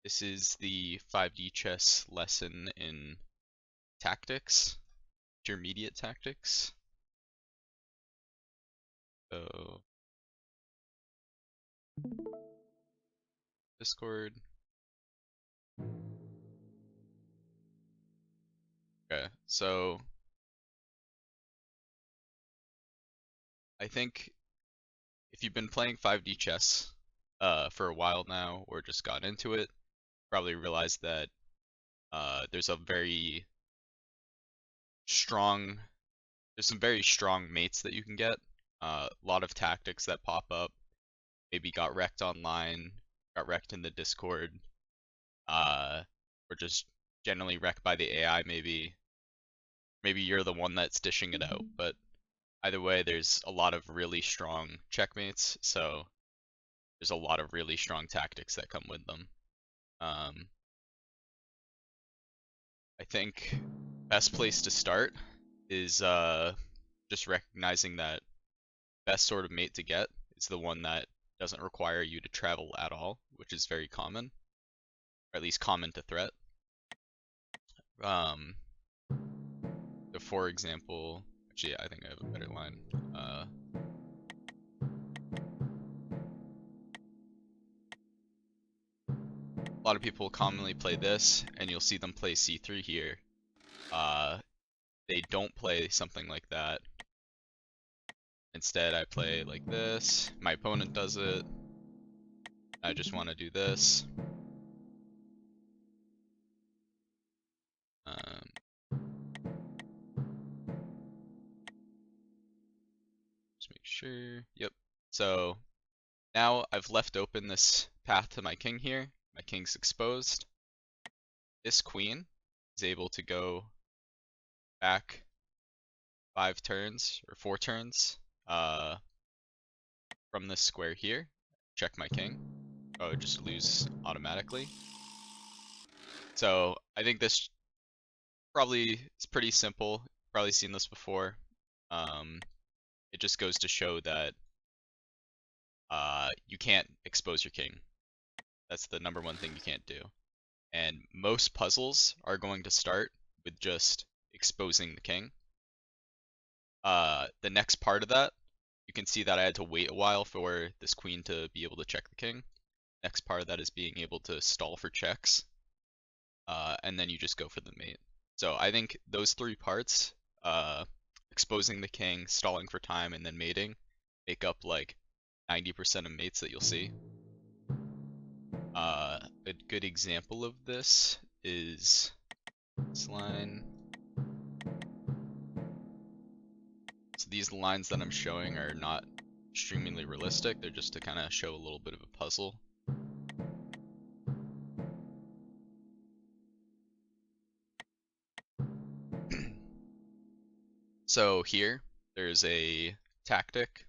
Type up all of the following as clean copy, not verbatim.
This is the 5D chess lesson in tactics, intermediate tactics. So, Discord. Okay, so I think if you've been playing 5D chess for a while now, or just got into it, probably realize that there's a very strong, there's some very strong mates that you can get. A lot of tactics that pop up. Maybe got wrecked online, got wrecked in the Discord, or just generally wrecked by the AI. Maybe you're the one that's dishing it out. But either way, there's a lot of really strong checkmates. So there's a lot of really strong tactics that come with them. I think best place to start is just recognizing that best sort of mate to get is the one that doesn't require you to travel at all, which is very common, or at least common to threat. So for example, actually, I think I have a better line. A lot of people commonly play this, and you'll see them play c3 here. They don't play something like that. Instead, I play like this. My opponent does it. I just want to do this. Just make sure. Yep. So now I've left open this path to my king here. My king's exposed. This queen is able to go back 5 turns or 4 turns from this square here. Check my king. Oh, just lose automatically. So I think this probably is pretty simple. Probably seen this before. It just goes to show that you can't expose your king. That's the number one thing you can't do. And most puzzles are going to start with just exposing the king. The next part of that, you can see that I had to wait a while for this queen to be able to check the king. Next part of that is being able to stall for checks. And then you just go for the mate. So I think those 3 parts, exposing the king, stalling for time, and then mating, make up like 90% of mates that you'll see. A good example of this is this line. So these lines that I'm showing are not extremely realistic. They're just to kind of show a little bit of a puzzle. So here, there's a tactic,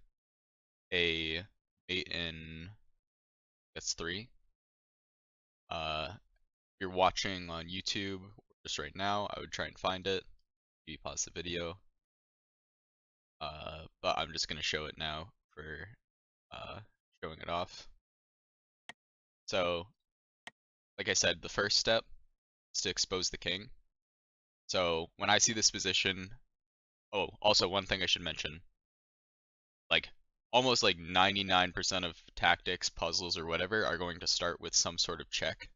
a mate in, that's 3. If you're watching on YouTube just right now, I would try and find it. Maybe pause the video. But I'm just going to show it now for showing it off. So, like I said, the first step is to expose the king. So when I see this position, oh, also one thing I should mention, like almost like 99% of tactics, puzzles, or whatever are going to start with some sort of check.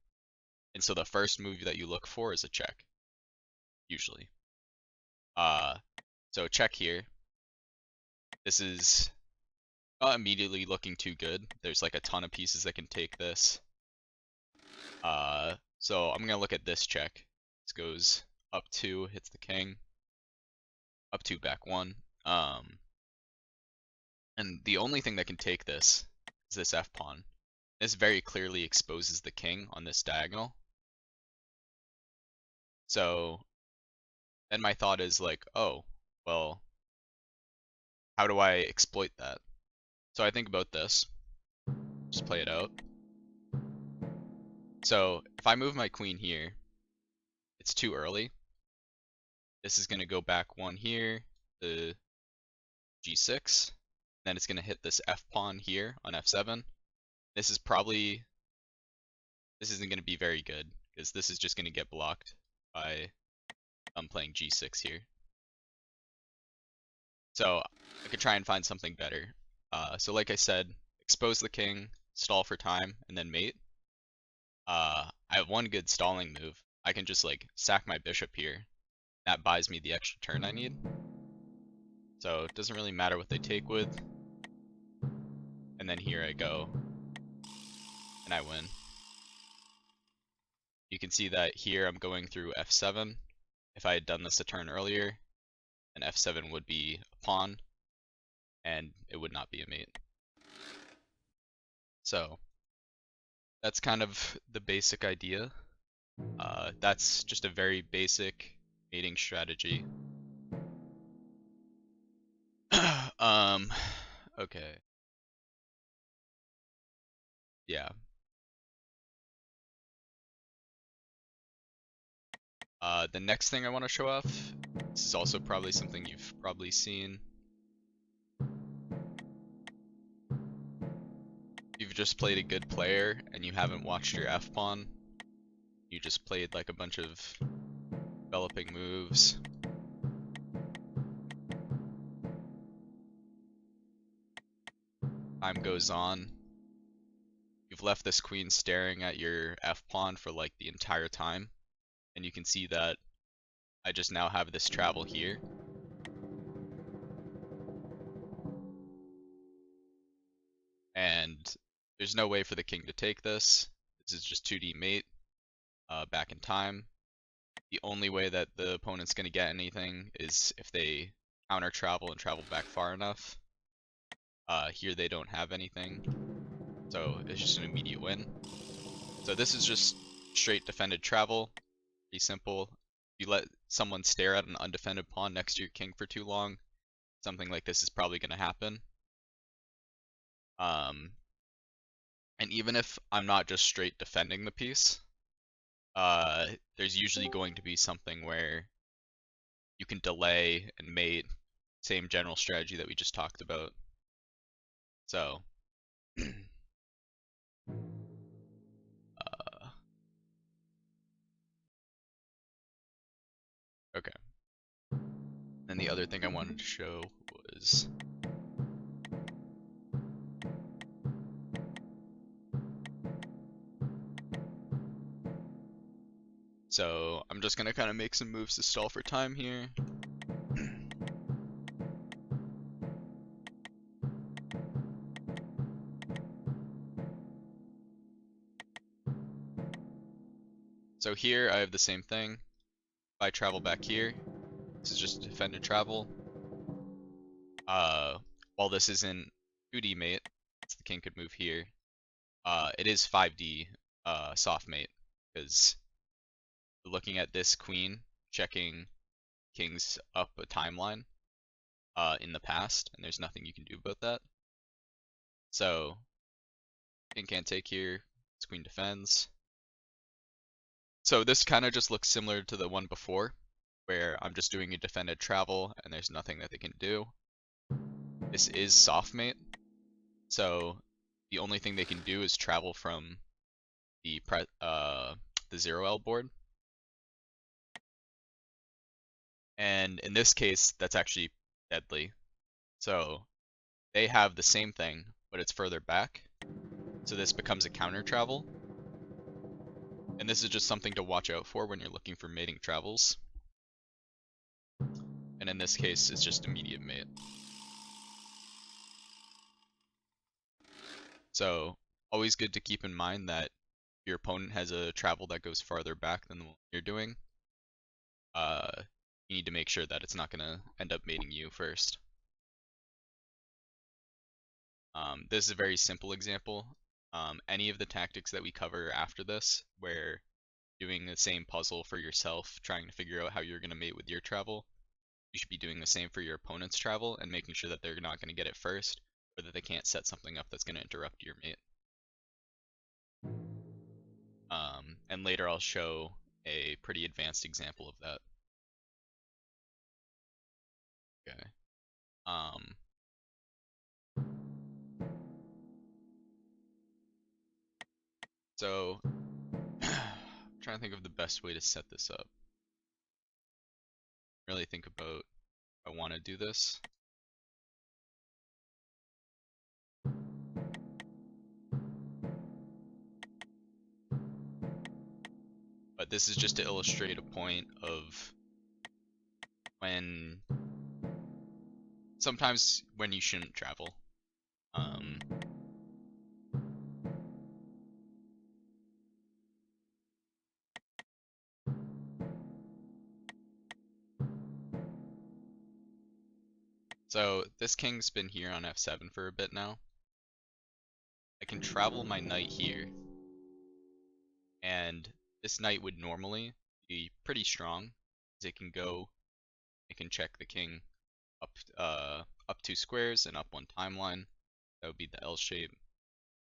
And so the first move that you look for is a check, usually. So check here. This is not immediately looking too good. There's like a ton of pieces that can take this. So I'm gonna look at this check. This goes up 2, hits the king. Up 2, back 1. And the only thing that can take this is this f pawn. This very clearly exposes the king on this diagonal. So then my thought is like, oh, well, how do I exploit that? So I think about this. Just play it out. So if I move my queen here, it's too early. This is going to go back 1 here, the g6. Then it's going to hit this f pawn here on f7. This is probably this isn't going to be very good, because this is just going to get blocked by playing g6 here. So I could try and find something better. So like I said, expose the king, stall for time, and then mate. I have one good stalling move. I can just like sack my bishop here. That buys me the extra turn I need. So it doesn't really matter what they take with. And then here I go, and I win. You can see that here I'm going through f7. If I had done this a turn earlier, then f7 would be a pawn, and it would not be a mate. So that's kind of the basic idea. That's just a very basic mating strategy. Okay. Yeah. The next thing I want to show off, this is also probably something you've probably seen. You've just played a good player and you haven't watched your f-pawn. You just played like a bunch of developing moves. Time goes on. You've left this queen staring at your f-pawn for like the entire time. And you can see that I just now have this travel here. And there's no way for the king to take this. This is just 2D mate back in time. The only way that the opponent's going to get anything is if they counter travel and travel back far enough. Here they don't have anything, so it's just an immediate win. So this is just straight defended travel, pretty simple. You let someone stare at an undefended pawn next to your king for too long, something like this is probably going to happen. And even if I'm not just straight defending the piece, there's usually going to be something where you can delay and mate, same general strategy that we just talked about. So, okay. And the other thing I wanted to show was so I'm just gonna kind of make some moves to stall for time here. So here I have the same thing. If I travel back here, this is just defended travel. While this isn't 2D mate, so the king could move here. It is 5D soft mate, because looking at this queen, checking kings up a timeline in the past, and there's nothing you can do about that. So king can't take here, this queen defends. So this kind of just looks similar to the one before, where I'm just doing a defended travel and there's nothing that they can do. This is soft mate, so the only thing they can do is travel from the 0L board. And in this case, that's actually deadly. So they have the same thing, but it's further back. So this becomes a counter travel. And this is just something to watch out for when you're looking for mating travels. And in this case, it's just immediate mate. So always good to keep in mind that your opponent has a travel that goes farther back than the one you're doing. You need to make sure that it's not going to end up mating you first. This is a very simple example. Any of the tactics that we cover after this, where doing the same puzzle for yourself, trying to figure out how you're going to mate with your travel, you should be doing the same for your opponent's travel and making sure that they're not going to get it first, or that they can't set something up that's going to interrupt your mate. And later I'll show a pretty advanced example of that. Okay. So trying to think of the best way to set this up. Really think about if I want to do this. But this is just to illustrate a point of when sometimes when you shouldn't travel. So this king's been here on f7 for a bit now. I can travel my knight here, and this knight would normally be pretty strong, because it can check the king up 2 squares and up 1 timeline. That would be the L shape.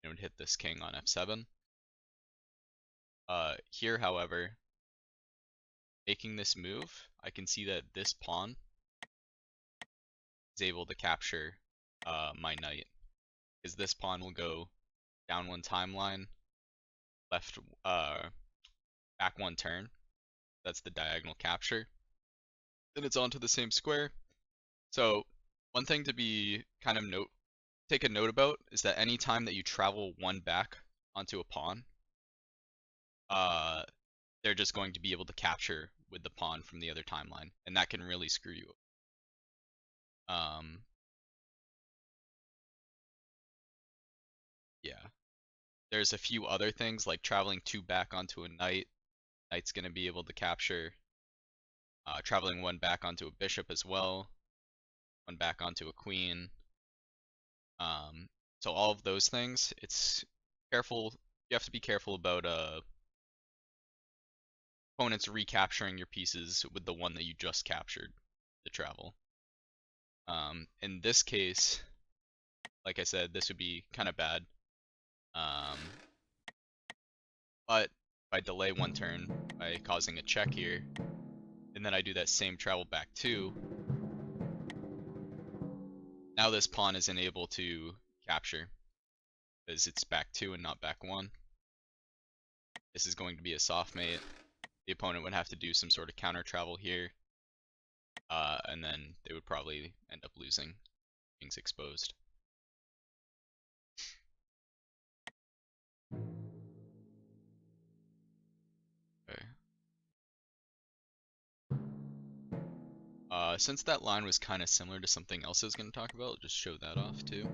It would hit this king on f7. Here, however, making this move, I can see that this pawn is able to capture my knight, because this pawn will go down 1 timeline, left back 1 turn. That's the diagonal capture. Then it's onto the same square. So one thing to be kind of take a note about is that any time that you travel 1 back onto a pawn, they're just going to be able to capture with the pawn from the other timeline, and that can really screw you up. Yeah. There's a few other things like traveling 2 back onto a knight. Knight's going to be able to capture. Traveling 1 back onto a bishop as well. 1 back onto a queen. So all of those things, it's careful. You have to be careful about opponents recapturing your pieces with the one that you just captured to travel. In this case, like I said, this would be kind of bad. But if I delay 1 turn by causing a check here, and then I do that same travel back 2, now this pawn isn't able to capture, because it's back 2 and not back 1. This is going to be a soft mate. The opponent would have to do some sort of counter travel here, and then they would probably end up losing. King's exposed. Okay. Since that line was kind of similar to something else I was going to talk about, I'll just show that off too.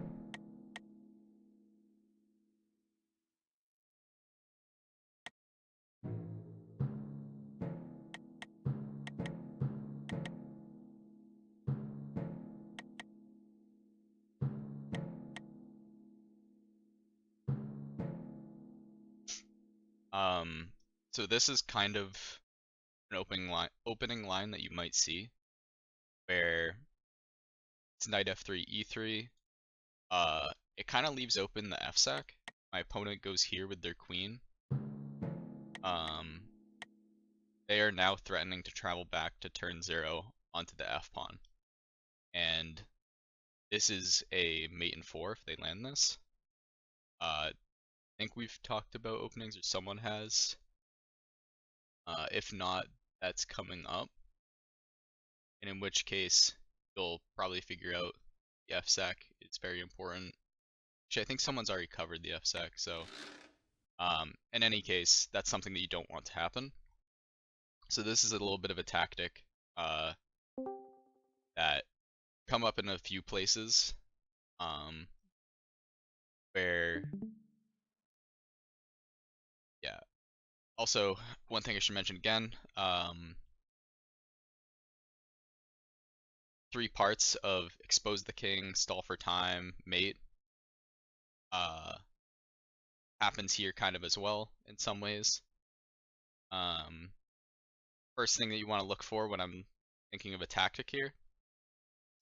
So this is kind of an opening line that you might see, where it's knight f3, e3. It kind of leaves open the fsec. My opponent goes here with their queen. They are now threatening to travel back to turn 0 onto the f pawn, and this is a mate in 4 if they land this. I think we've talked about openings, or someone has. If not, that's coming up, and in which case you'll probably figure out the fsec. It's very important. Actually, I think someone's already covered the fsec, so in any case, that's something that you don't want to happen. So this is a little bit of a tactic that come up in a few places, where, yeah. Also, one thing I should mention again, 3 parts of expose the king, stall for time, mate, happens here kind of as well in some ways. First thing that you want to look for when I'm thinking of a tactic here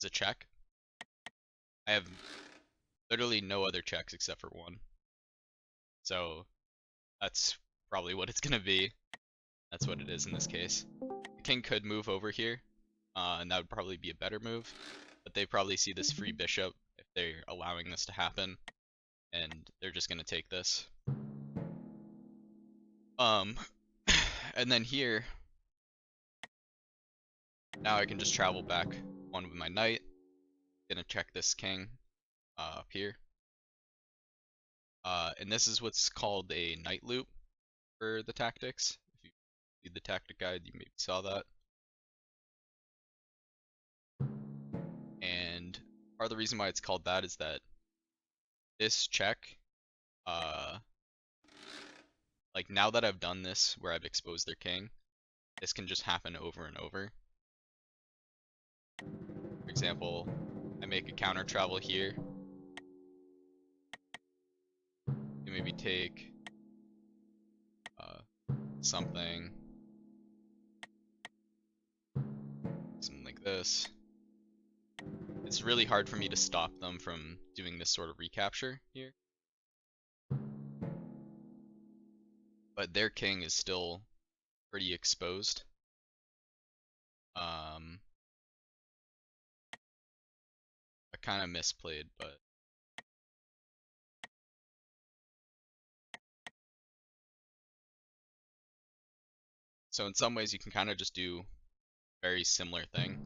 is a check. I have literally no other checks except for 1. So that's probably what it's going to be. That's what it is in this case. The king could move over here, and that would probably be a better move, but they probably see this free bishop if they're allowing this to happen, and they're just going to take this. And then here, now I can just travel back one with my knight. Gonna check this king up here. And this is what's called a knight loop for the tactics. If you read the tactic guide, you maybe saw that. And part of the reason why it's called that is that this check, like now that I've done this where I've exposed their king, this can just happen over and over. For example, I make a counter travel here. You maybe take something like this. It's really hard for me to stop them from doing this sort of recapture here. But their king is still pretty exposed. I kind of misplayed, but so in some ways you can kind of just do a very similar thing.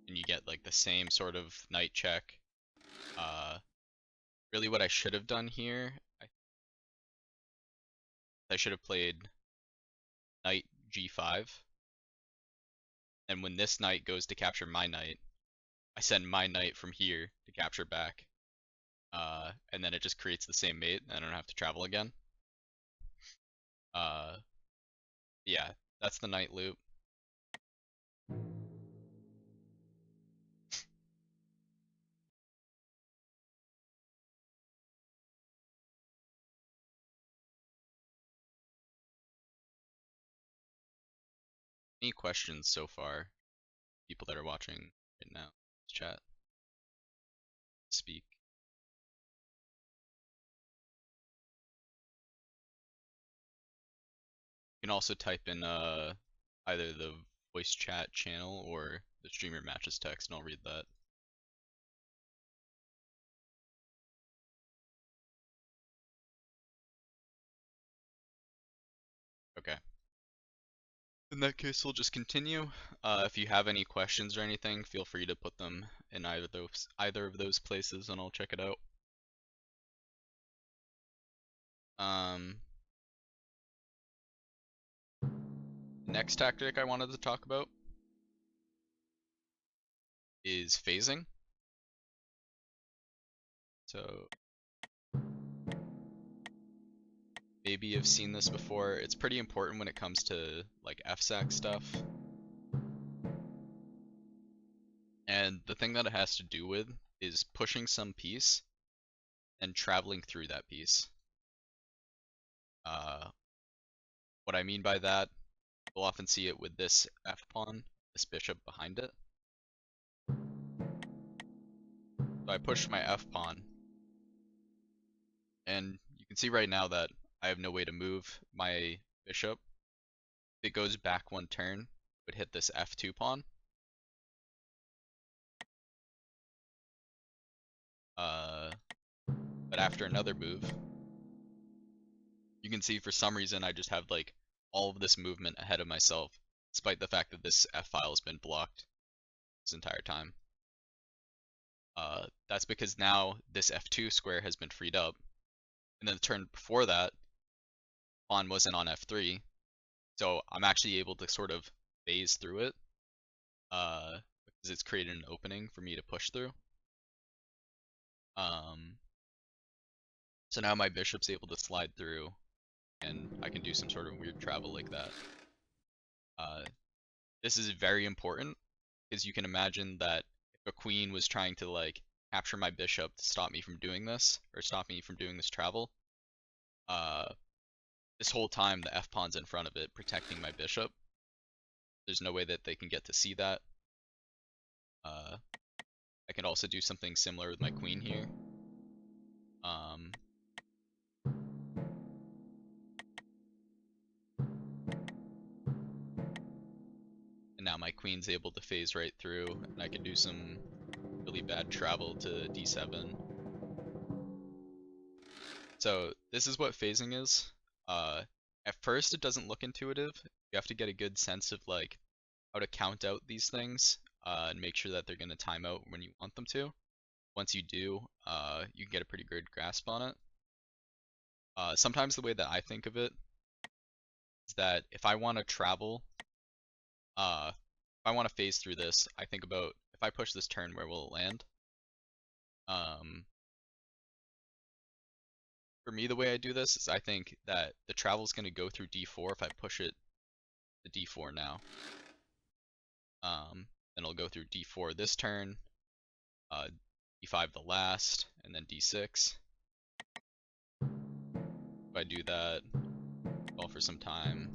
And you get like the same sort of knight check. Really what I should have done here, I should have played knight g5. And when this knight goes to capture my knight, I send my knight from here to capture back. And then it just creates the same mate, and I don't have to travel again. Yeah, that's the knight loop. Any questions so far? People that are watching right now, chat, speak. You can also type in either the voice chat channel or the streamer matches text, and I'll read that. Okay. In that case, we'll just continue. If you have any questions or anything, feel free to put them in either of those places, and I'll check it out. Next tactic I wanted to talk about is phasing. So maybe you've seen this before. It's pretty important when it comes to like FSAC stuff. And the thing that it has to do with is pushing some piece and traveling through that piece. What I mean by that, we'll often see it with this F pawn, this bishop behind it. So I push my F pawn, and you can see right now that I have no way to move my bishop. If it goes back one turn, it would hit this F2 pawn. But after another move, you can see for some reason I just have like all of this movement ahead of myself, despite the fact that this F file has been blocked this entire time. That's because now this F2 square has been freed up, and then the turn before that, pawn wasn't on F3, so I'm actually able to sort of phase through it, because it's created an opening for me to push through. So now my bishop's able to slide through, and I can do some sort of weird travel like that. This is very important, because you can imagine that if a queen was trying to like capture my bishop to stop me from doing this, or stop me from doing this travel, this whole time the F pawn's in front of it, protecting my bishop. There's no way that they can get to see that. I can also do something similar with my queen here. And now my queen's able to phase right through, and I can do some really bad travel to d7. So this is what phasing is. At first it doesn't look intuitive. You have to get a good sense of like how to count out these things and make sure that they're going to time out when you want them to. Once you do, you can get a pretty good grasp on it. Sometimes the way that I think of it is that if I want to travel, if I want to phase through this, I think about if I push this turn, where will it land? For me, the way I do this is I think that the travel is going to go through d4 if I push it to d4 now. Then it'll go through d4 this turn, d5 the last, and then d6. If I do that, call for some time.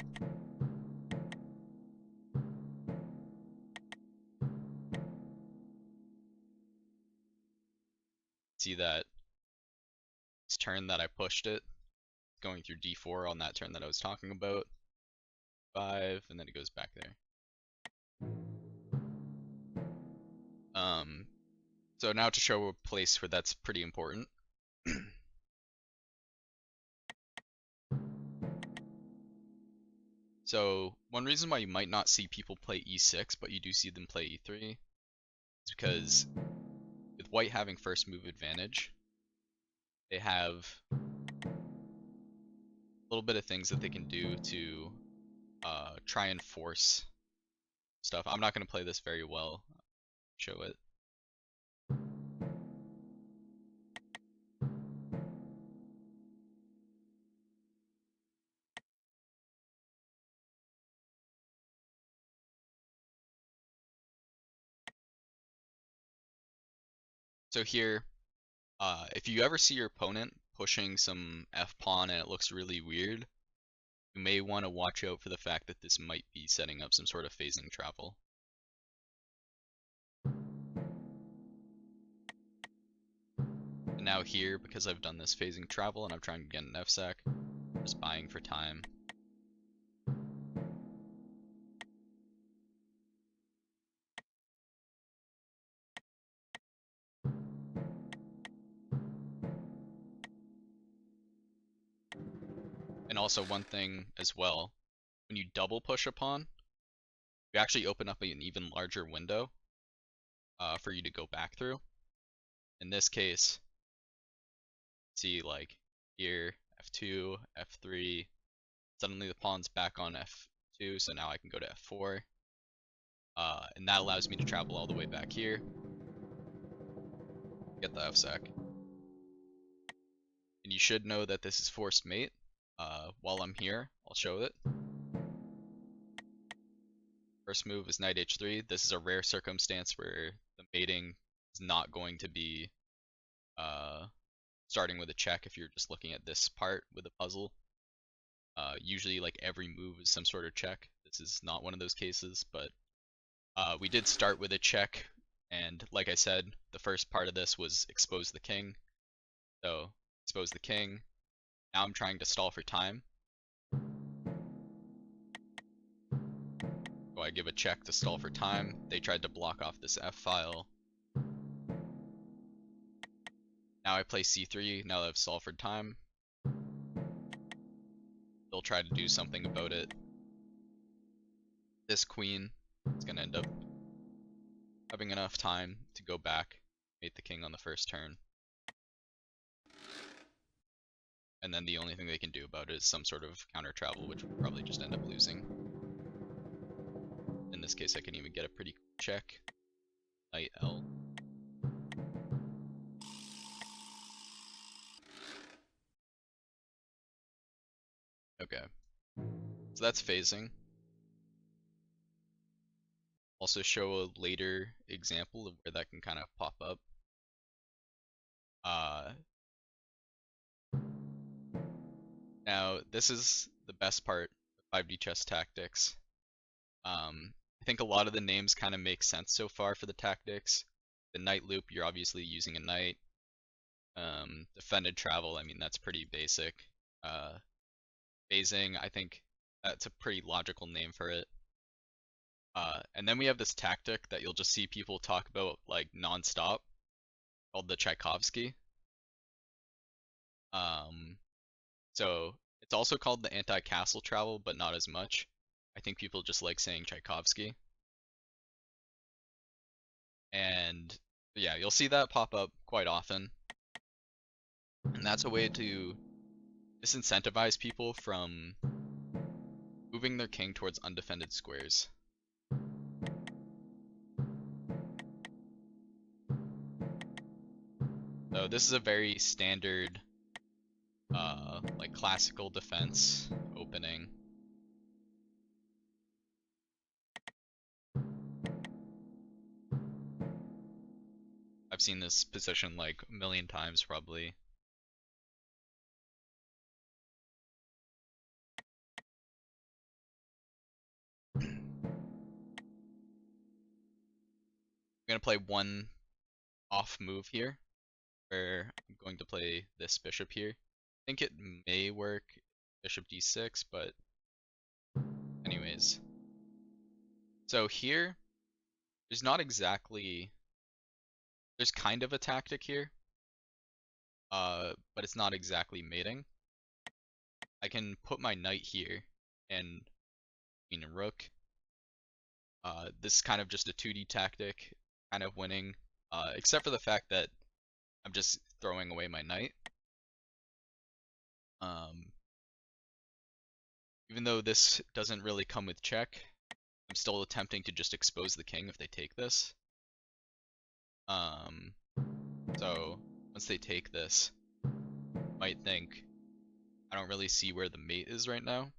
See that this turn that I pushed it, going through d4 on that turn that I was talking about. 5, and then it goes back there. So now to show a place where that's pretty important. So one reason why you might not see people play e6, but you do see them play e3, is because with white having first move advantage, they have a little bit of things that they can do to try and force stuff. I'm not going to play this very well. Show it. So here, if you ever see your opponent pushing some f pawn and it looks really weird, you may want to watch out for the fact that this might be setting up some sort of phasing travel. And now here, because I've done this phasing travel and I'm trying to get an fsac, just buying for time. And also one thing as well, when you double push a pawn, you actually open up an even larger window for you to go back through. In this case, see like here, f2, f3, suddenly the pawn's back on f2, so now I can go to f4. And that allows me to travel all the way back here, get the fsac. And you should know that this is forced mate. While I'm here, I'll show it. First move is knight h3. This is a rare circumstance where the mating is not going to be starting with a check if you're just looking at this part with a puzzle. Usually like every move is some sort of check. This is not one of those cases, but we did start with a check, and like I said, the first part of this was expose the king. So expose the king. Now I'm trying to stall for time. So I give a check to stall for time. They tried to block off this f file. Now I play c3, now that I've stalled for time. They'll try to do something about it. This queen is going to end up having enough time to go back, mate the king on the first turn. And then the only thing they can do about it is some sort of counter travel, which will probably just end up losing. In this case, I can even get a pretty quick check. Knight L. Okay. So that's phasing. Also show a later example of where that can kind of pop up. Now, this is the best part of 5D chess tactics. I think a lot of the names kind of make sense so far for the tactics. The knight loop, you're obviously using a knight. Defended travel, I mean, that's pretty basic. Phasing, I think that's a pretty logical name for it. And then we have this tactic that you'll just see people talk about like non-stop, called the Tchaikovsky. Um, so it's also called the anti-castle travel, but not as much. I think people just like saying Tchaikovsky. And yeah, you'll see that pop up quite often. And that's a way to disincentivize people from moving their king towards undefended squares. So this is a very standard, like classical defense opening. I've seen this position like a million times probably. I'm gonna play one off move here, where I'm going to play this bishop here. I think it may work bishop d6, but anyways. So here, there's not exactly, there's kind of a tactic here, but it's not exactly mating. I can put my knight here and queen and rook. This is kind of just a 2D tactic, kind of winning, except for the fact that I'm just throwing away my knight. Even though this doesn't really come with check, I'm still attempting to just expose the king if they take this. So once they take this, you might think, I don't really see where the mate is right now.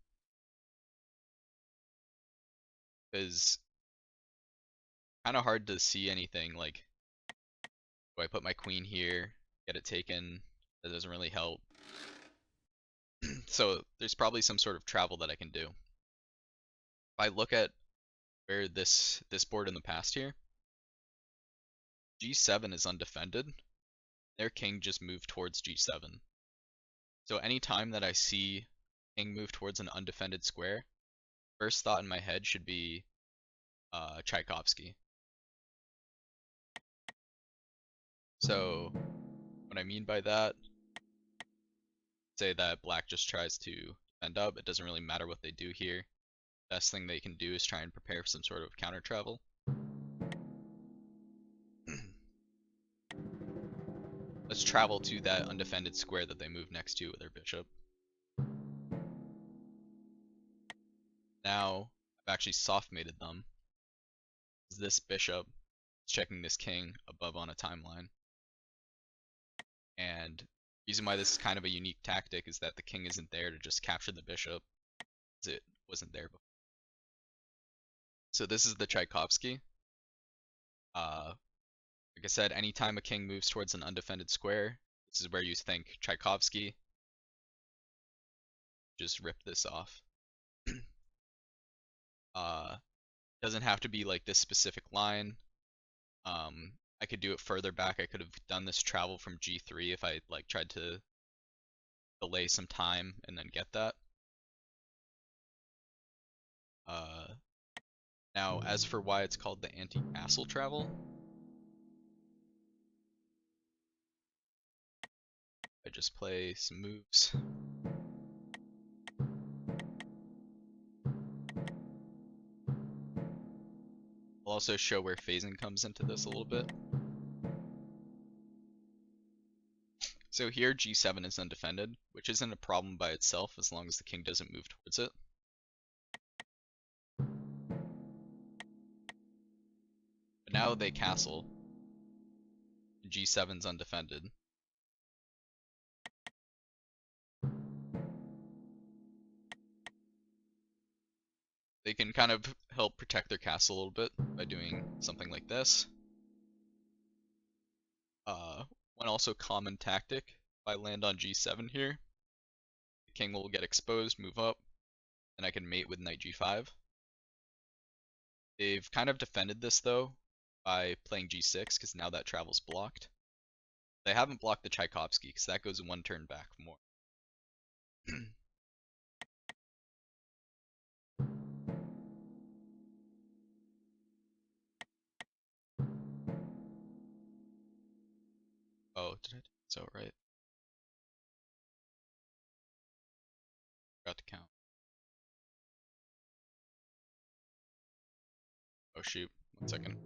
Because kind of hard to see anything, like, do I put my queen here, get it taken? That doesn't really help. So there's probably some sort of travel that I can do. If I look at where this board in the past here, g7 is undefended. Their king just moved towards g7. So anytime that I see king move towards an undefended square, first thought in my head should be Tchaikovsky. So what I mean by that, say that black just tries to defend up. It doesn't really matter what they do here. Best thing they can do is try and prepare for some sort of counter travel. Let's travel to that undefended square that they move next to with their bishop. Now I've actually soft mated them. This bishop is checking this king above on a timeline. And the reason why this is kind of a unique tactic is that the king isn't there to just capture the bishop, because it wasn't there before. So this is the Tchaikovsky. Like I said, anytime a king moves towards an undefended square, this is where you think Tchaikovsky. Just rip this off. Doesn't have to be like this specific line. I could do it further back. I could have done this travel from g3 if I like tried to delay some time and then get that. Now, as for why it's called the anti-castle travel, I just play some moves. I'll also show where phasing comes into this a little bit. So here g7 is undefended, which isn't a problem by itself as long as the king doesn't move towards it. But now they castle. g7's undefended. They can kind of help protect their castle a little bit by doing something like this. One also common tactic, if I land on g7 here, the king will get exposed, move up, and I can mate with knight g5. They've kind of defended this though by playing g6 because now that travel's blocked. They haven't blocked the Tchaikovsky because that goes one turn back more. did I do? So right. Forgot to count. Oh shoot. 1 second.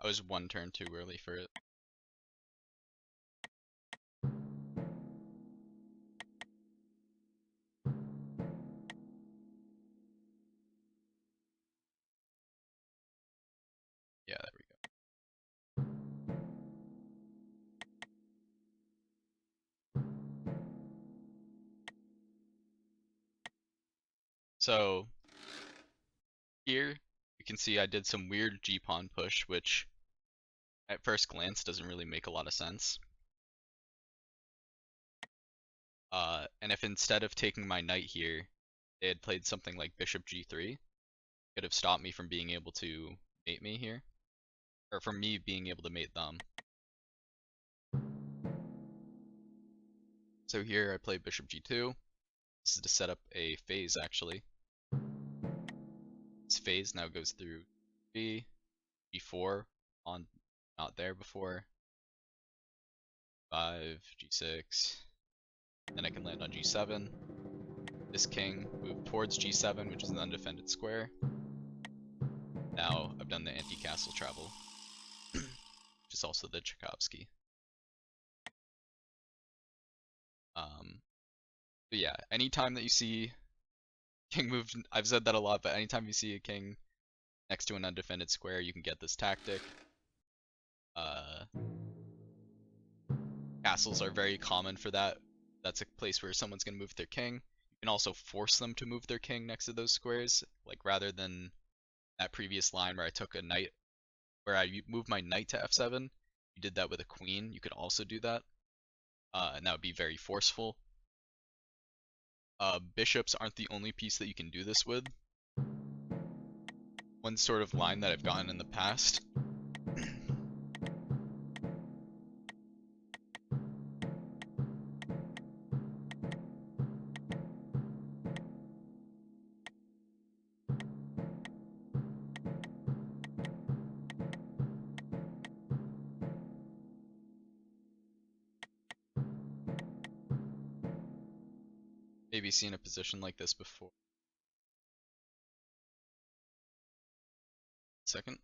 I was 1 turn too early for it. Yeah, there we go. So here you can see I did some weird G-pawn push, which at first glance doesn't really make a lot of sense. And if instead of taking my knight here, they had played something like bishop g3, could have stopped me from being able to mate me here, or from me being able to mate them. So here I play bishop g2. This is to set up a phase actually. This phase now goes through g, g4, on not there before, 5, g6, then I can land on g7. This king moved towards g7, which is an undefended square. Now I've done the anti-castle travel, which is also the Tchaikovsky. But yeah, anytime that you see king moved, I've said that a lot, but anytime you see a king next to an undefended square, you can get this tactic. Castles are very common for that. That's a place where someone's going to move their king. You can also force them to move their king next to those squares, like rather than that previous line where I took a knight, where I moved my knight to f7, you did that with a queen, you could also do that, and that would be very forceful. Bishops aren't the only piece that you can do this with. One sort of line that I've gotten in the past maybe seen a position like this before. Second.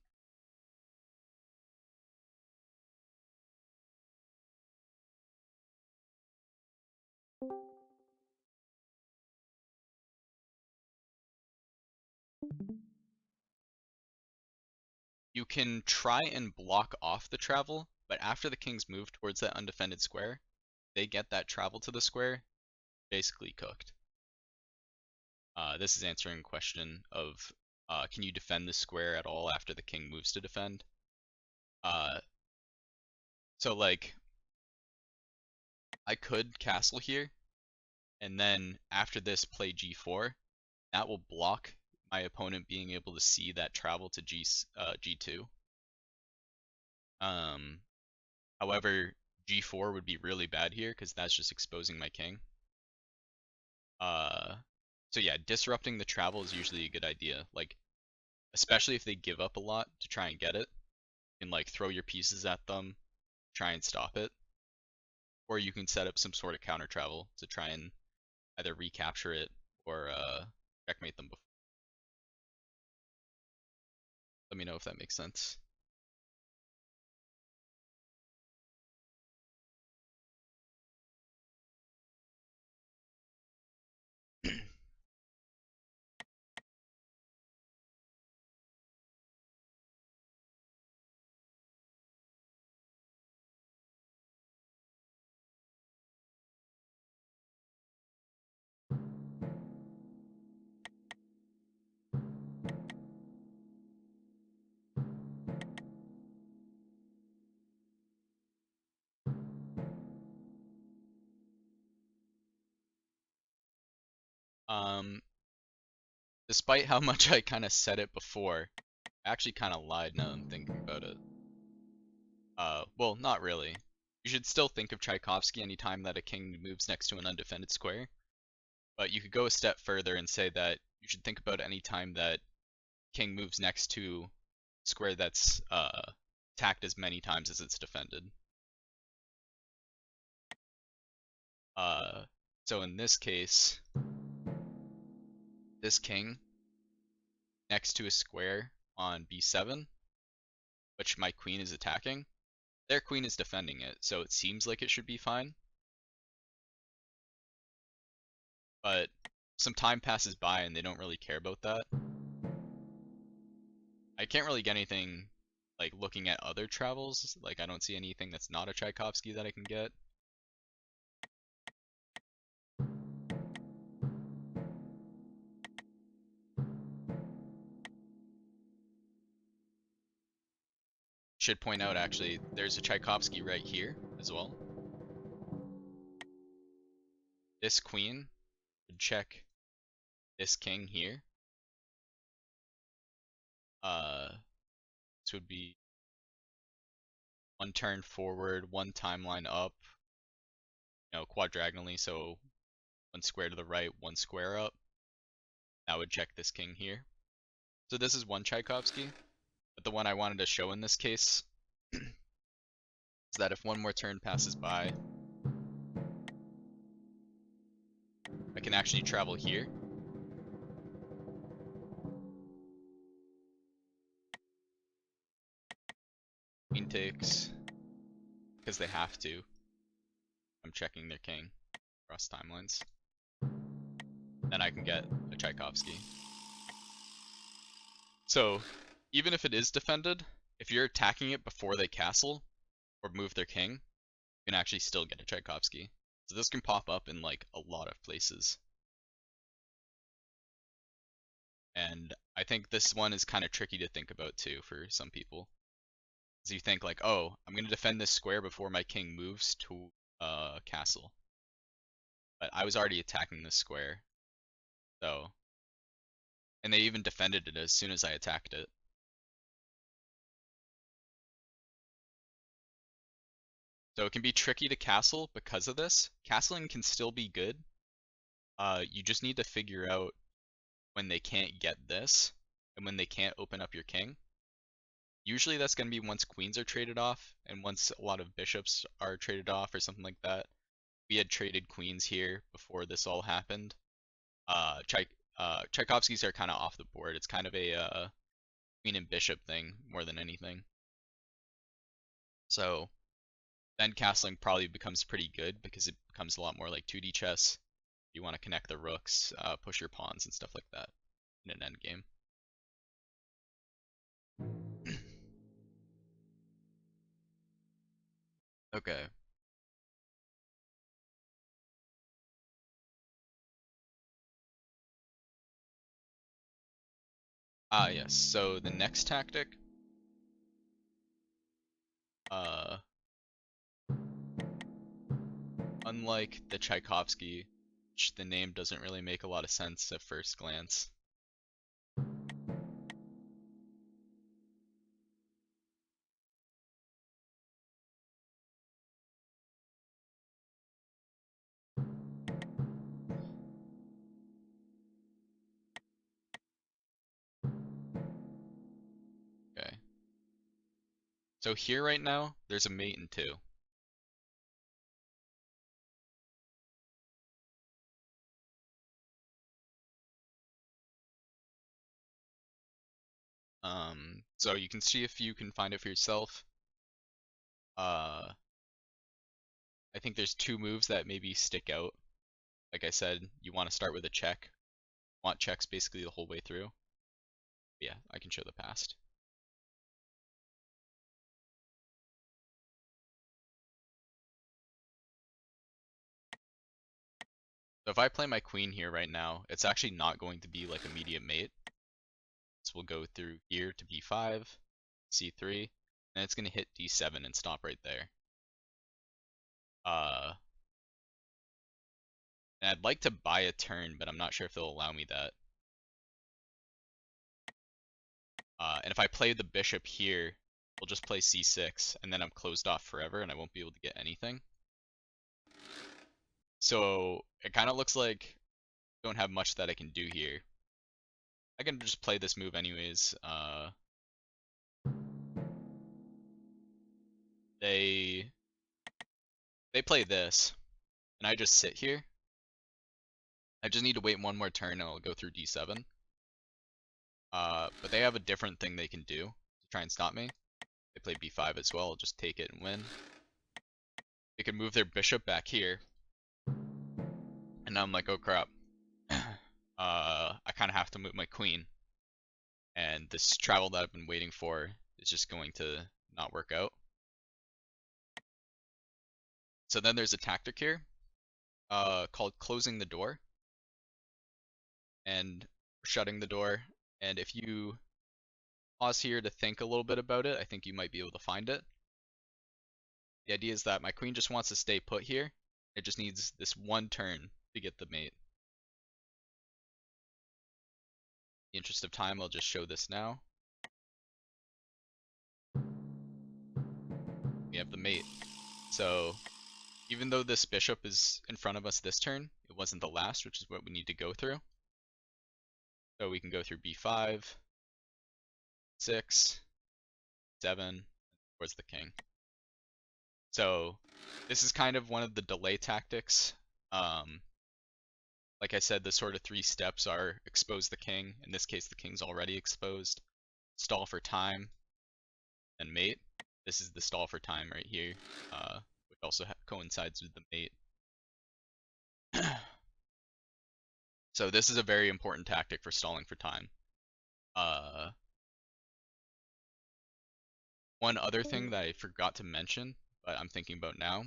You can try and block off the travel, but after the kings move towards that undefended square, they get that travel to the square, basically cooked. This is answering a question of, can you defend the square at all after the king moves to defend? So like, I could castle here, and then after this play g4. That will block my opponent being able to see that travel to g2. However, g4 would be really bad here because that's just exposing my king. So yeah, disrupting the travel is usually a good idea. Like, especially if they give up a lot to try and get it, you can like throw your pieces at them, try and stop it, or you can set up some sort of counter travel to try and either recapture it or checkmate them before. Let me know if that makes sense. Despite how much I kind of said it before, I actually kind of lied now I'm thinking about it. Well, not really. You should still think of Tchaikovsky anytime that a king moves next to an undefended square, but you could go a step further and say that you should think about any time that king moves next to square that's attacked as many times as it's defended. So in this case, this king next to a square on b7, which my queen is attacking, their queen is defending it, so it seems like it should be fine. But some time passes by and they don't really care about that. I can't really get anything like looking at other travels. Like I don't see anything that's not a Tchaikovsky that I can get. Should point out actually, there's a Tchaikovsky right here as well. This queen would check this king here. This would be one turn forward, one timeline up, quadragonally, so one square to the right, one square up. That would check this king here. So this is one Tchaikovsky, but the one I wanted to show in this case is that if one more turn passes by, I can actually travel here. Queen takes, because they have to. I'm checking their king across timelines. Then I can get a Tchaikovsky. So, even if it is defended, if you're attacking it before they castle or move their king, you can actually still get a Tchaikovsky. So this can pop up in like a lot of places. And I think this one is kind of tricky to think about too for some people. Because you think like, oh, I'm going to defend this square before my king moves to castle. But I was already attacking this square. So, and they even defended it as soon as I attacked it. So it can be tricky to castle because of this. Castling can still be good. You just need to figure out when they can't get this and when they can't open up your king. Usually that's going to be once queens are traded off and once a lot of bishops are traded off or something like that. We had traded queens here before this all happened. Tchaikovskys are kind of off the board. It's kind of a queen and bishop thing more than anything. So then castling probably becomes pretty good because it becomes a lot more like 2D chess. You want to connect the rooks, push your pawns and stuff like that in an endgame. Okay. Yes. So the next tactic, uh, unlike the Tchaikovsky, which the name doesn't really make a lot of sense at first glance. Okay. So here right now, there's a mate in two. So you can see if you can find it for yourself. I think there's two moves that maybe stick out. Like I said, you want to start with a check. Want checks basically the whole way through. Yeah, I can show the past. So if I play my queen here right now, it's actually not going to be like immediate mate. So we'll go through here to b5, c3, and it's going to hit d7 and stop right there. And I'd like to buy a turn, but I'm not sure if they'll allow me that. And if I play the bishop here, we'll just play c6, and then I'm closed off forever, and I won't be able to get anything. So it kind of looks like I don't have much that I can do here. I can just play this move anyways. They play this, and I just sit here. I just need to wait one more turn, and I'll go through d7. But they have a different thing they can do to try and stop me. They play b5 as well. I'll just take it and win. They can move their bishop back here, and now I'm like, oh crap. I kind of have to move my queen, and this travel that I've been waiting for is just going to not work out. So then there's a tactic here called closing the door and shutting the door. And if you pause here to think a little bit about it, I think you might be able to find it. The idea is that my queen just wants to stay put here. It just needs this one turn to get the mate. In the interest of time, I'll just show this now. We have the mate. So even though this bishop is in front of us this turn, it wasn't the last, which is what we need to go through. So we can go through b5, 6, 7, towards the king. So this is kind of one of the delay tactics. Like I said, the sort of 3 steps are expose the king. In this case, the king's already exposed. Stall for time, and mate. This is the stall for time right here, which also coincides with the mate. So this is a very important tactic for stalling for time. One other thing that I forgot to mention, but I'm thinking about now,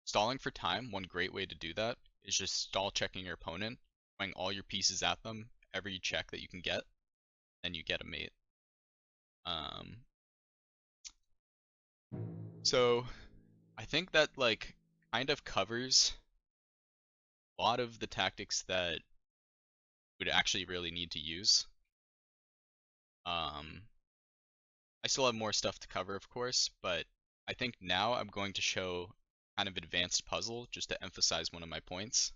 stalling for time, one great way to do that is just stall checking your opponent, throwing all your pieces at them, every check that you can get, and you get a mate. So I think that like kind of covers a lot of the tactics that would actually really need to use. I still have more stuff to cover, of course, but I think now I'm going to show kind of advanced puzzle just to emphasize one of my points.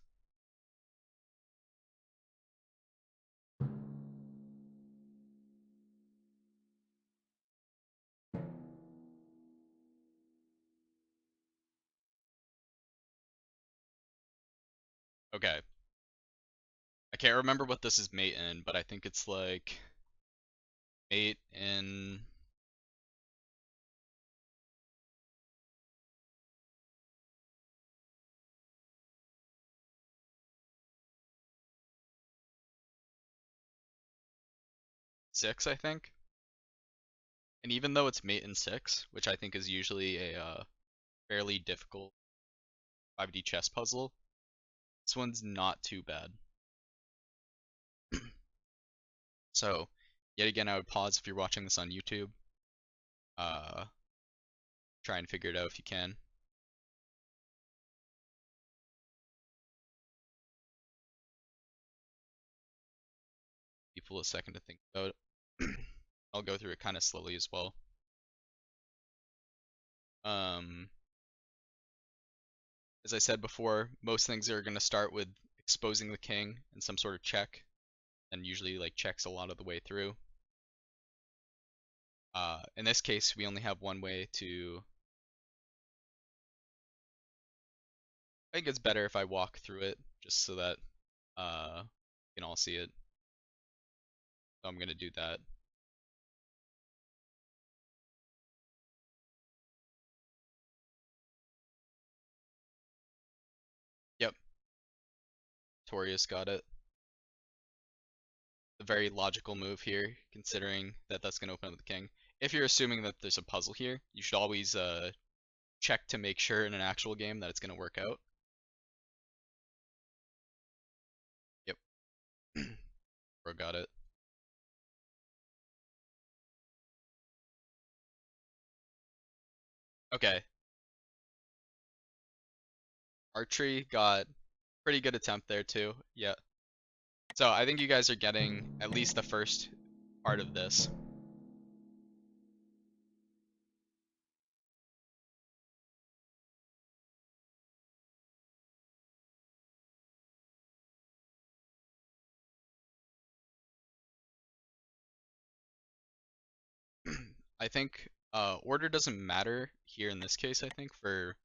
Okay. I can't remember what this is mate in, but I think it's like mate in six, I think. And even though it's mate in 6, which I think is usually a fairly difficult 5D chess puzzle, this one's not too bad. So, yet again, I would pause if you're watching this on YouTube. Try and figure it out if you can. People a second to think about it. I'll go through it kind of slowly as well. As I said before, most things are going to start with exposing the king and some sort of check, and usually like checks a lot of the way through. In this case, we only have one way to. I think it's better if I walk through it just so that you can all see it. So I'm gonna do that. Yep, Torius got it. A very logical move here, considering that that's gonna open up the king. If you're assuming that there's a puzzle here, you should always check to make sure in an actual game that it's gonna work out. Yep, Bro got it. Okay, archery got pretty good attempt there too. Yeah. So I think you guys are getting at least the first part of this. I think order doesn't matter here in this case, I think, for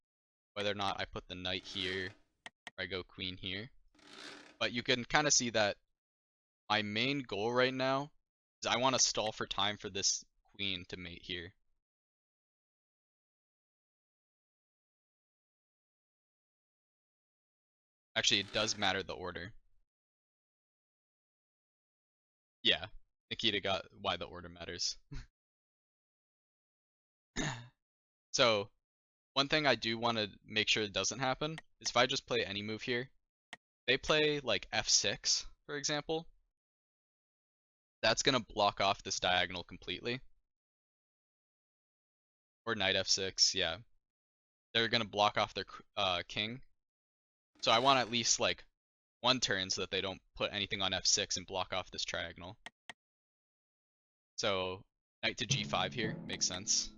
whether or not I put the knight here or I go queen here. But you can kind of see that my main goal right now is I want to stall for time for this queen to mate here. Actually, it does matter the order. Yeah, Nikita got why the order matters. So, one thing I do want to make sure doesn't happen is if I just play any move here, they play like f6, for example, that's going to block off this diagonal completely. Or knight f6, yeah. They're going to block off their king. So I want at least like one turn so that they don't put anything on f6 and block off this triangle. So knight to g5 here makes sense.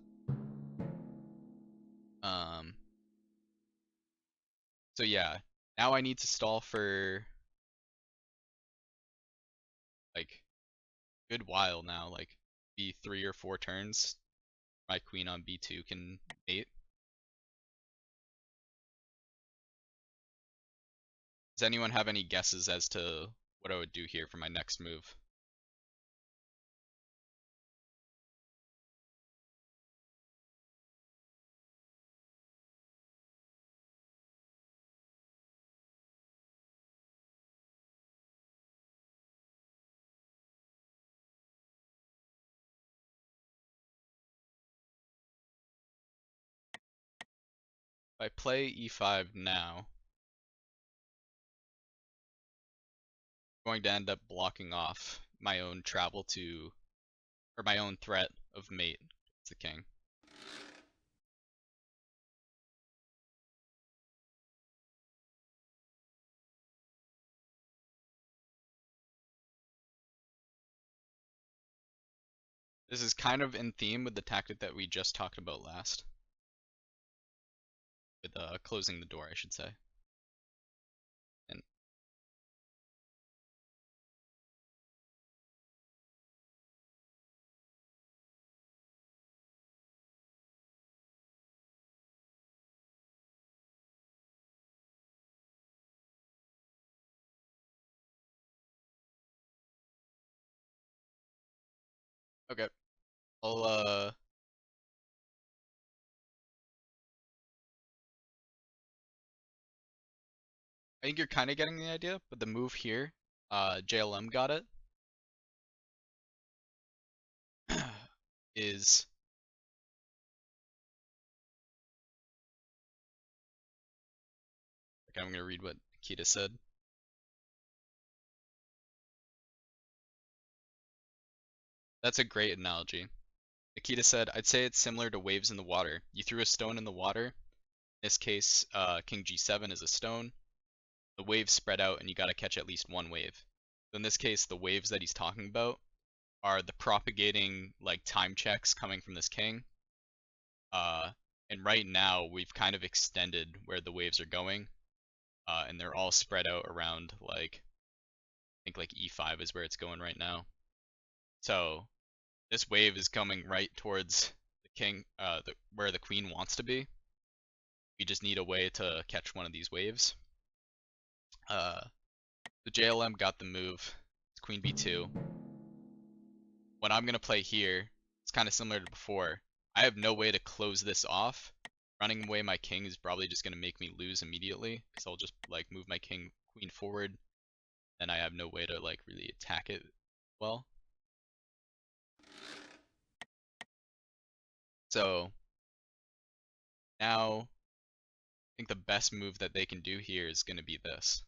So yeah, now I need to stall for like a good while now, like be 3 or 4 turns. My queen on b2 can mate. Does anyone have any guesses as to what I would do here for my next move? If I play e5 now, I'm going to end up blocking off my own travel to, or my own threat of mate to the king. This is kind of in theme with the tactic that we just talked about last. With closing the door, I should say. And okay, I'll I think you're kind of getting the idea, but the move here, JLM got it, is okay, I'm gonna read what Kita said. That's a great analogy. Akita said, I'd say it's similar to waves in the water. You threw a stone in the water. In this case, King G7 is a stone. The waves spread out and you gotta catch at least one wave. So in this case, the waves that he's talking about are the propagating like time checks coming from this king. And right now we've kind of extended where the waves are going. And they're all spread out around like I think like E5 is where it's going right now. So this wave is coming right towards the king, where the queen wants to be. We just need a way to catch one of these waves. The JLM got the move. It's queen b2. What I'm gonna play here, it's kind of similar to before. I have no way to close this off. Running away my king is probably just gonna make me lose immediately because I'll just like move my queen forward, and I have no way to like really attack it well. So now I think the best move that they can do here is gonna be this.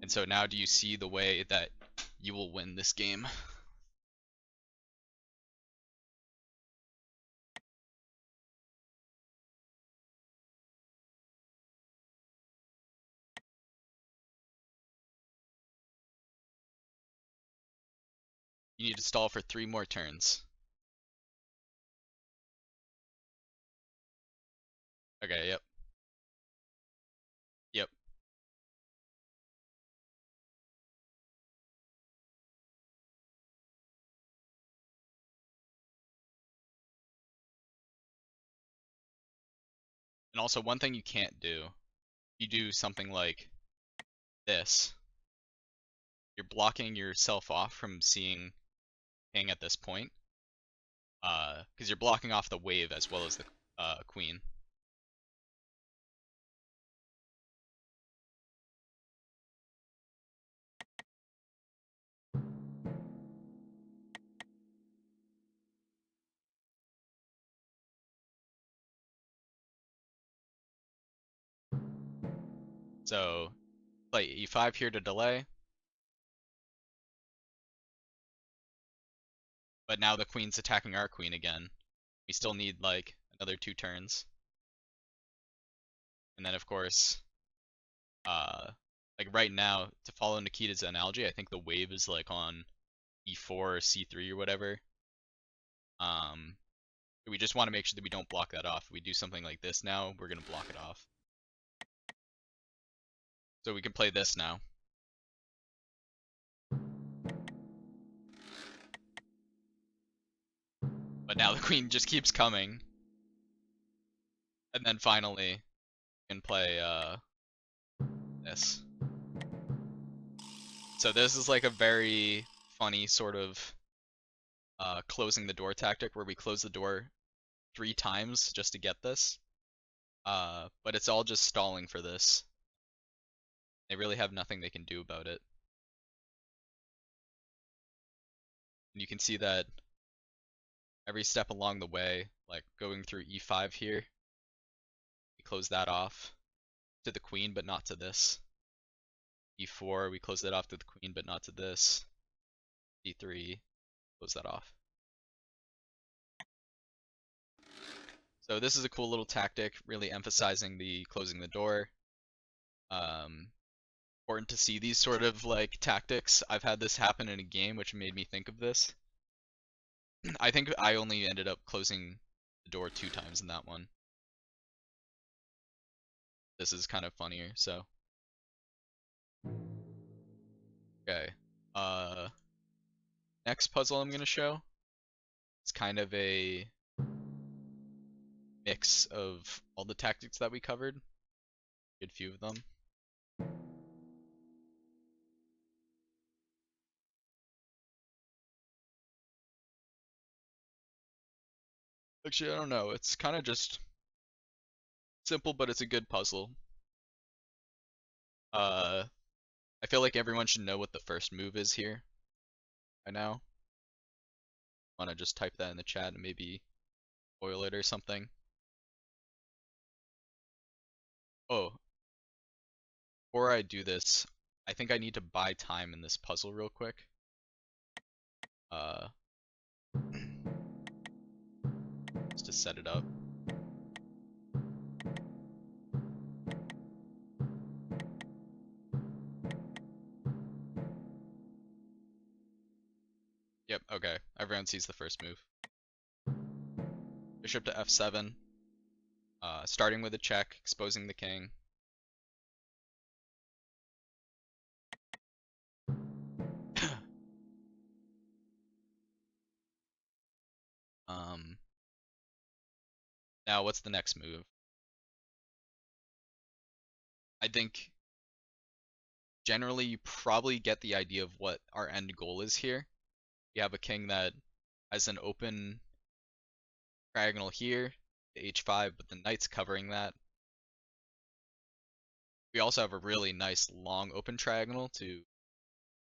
And so now do you see the way that you will win this game? You need to stall for 3 more turns. Okay, yep. Yep. And also, one thing you can't do, you do something like this, you're blocking yourself off from seeing king at this point, because you're blocking off the wave as well as the queen. So play e5 here to delay, but now the queen's attacking our queen again. We still need like another 2 turns. And then of course, like right now, to follow Nikita's analogy, I think the wave is like on e4 or c3 or whatever. We just want to make sure that we don't block that off. If we do something like this now, we're gonna block it off. So we can play this now. But now the queen just keeps coming. And then finally, we can play this. So this is like a very funny sort of closing the door tactic where we close the door 3 times just to get this. But it's all just stalling for this. They really have nothing they can do about it. And you can see that every step along the way, like going through e5 here, we close that off to the queen, but not to this. e4, we close that off to the queen, but not to this. e3, close that off. So this is a cool little tactic, really emphasizing the closing the door. Important to see these sort of like tactics. I've had this happen in a game, which made me think of this. I think I only ended up closing the door 2 times in that one. This is kind of funnier, so. Okay. Next puzzle I'm gonna show is kind of a mix of all the tactics that we covered. Good few of them. Actually, I don't know. It's kind of just simple, but it's a good puzzle. I feel like everyone should know what the first move is here by now. Want to just type that in the chat and maybe spoil it or something. Oh, before I do this, I think I need to buy time in this puzzle real quick. Just to set it up. Yep, okay. Everyone sees the first move. Bishop to f7. Starting with a check, exposing the king. Now what's the next move? I think generally you probably get the idea of what our end goal is here. We have a king that has an open diagonal here, to h5, but the knight's covering that. We also have a really nice long open triangle to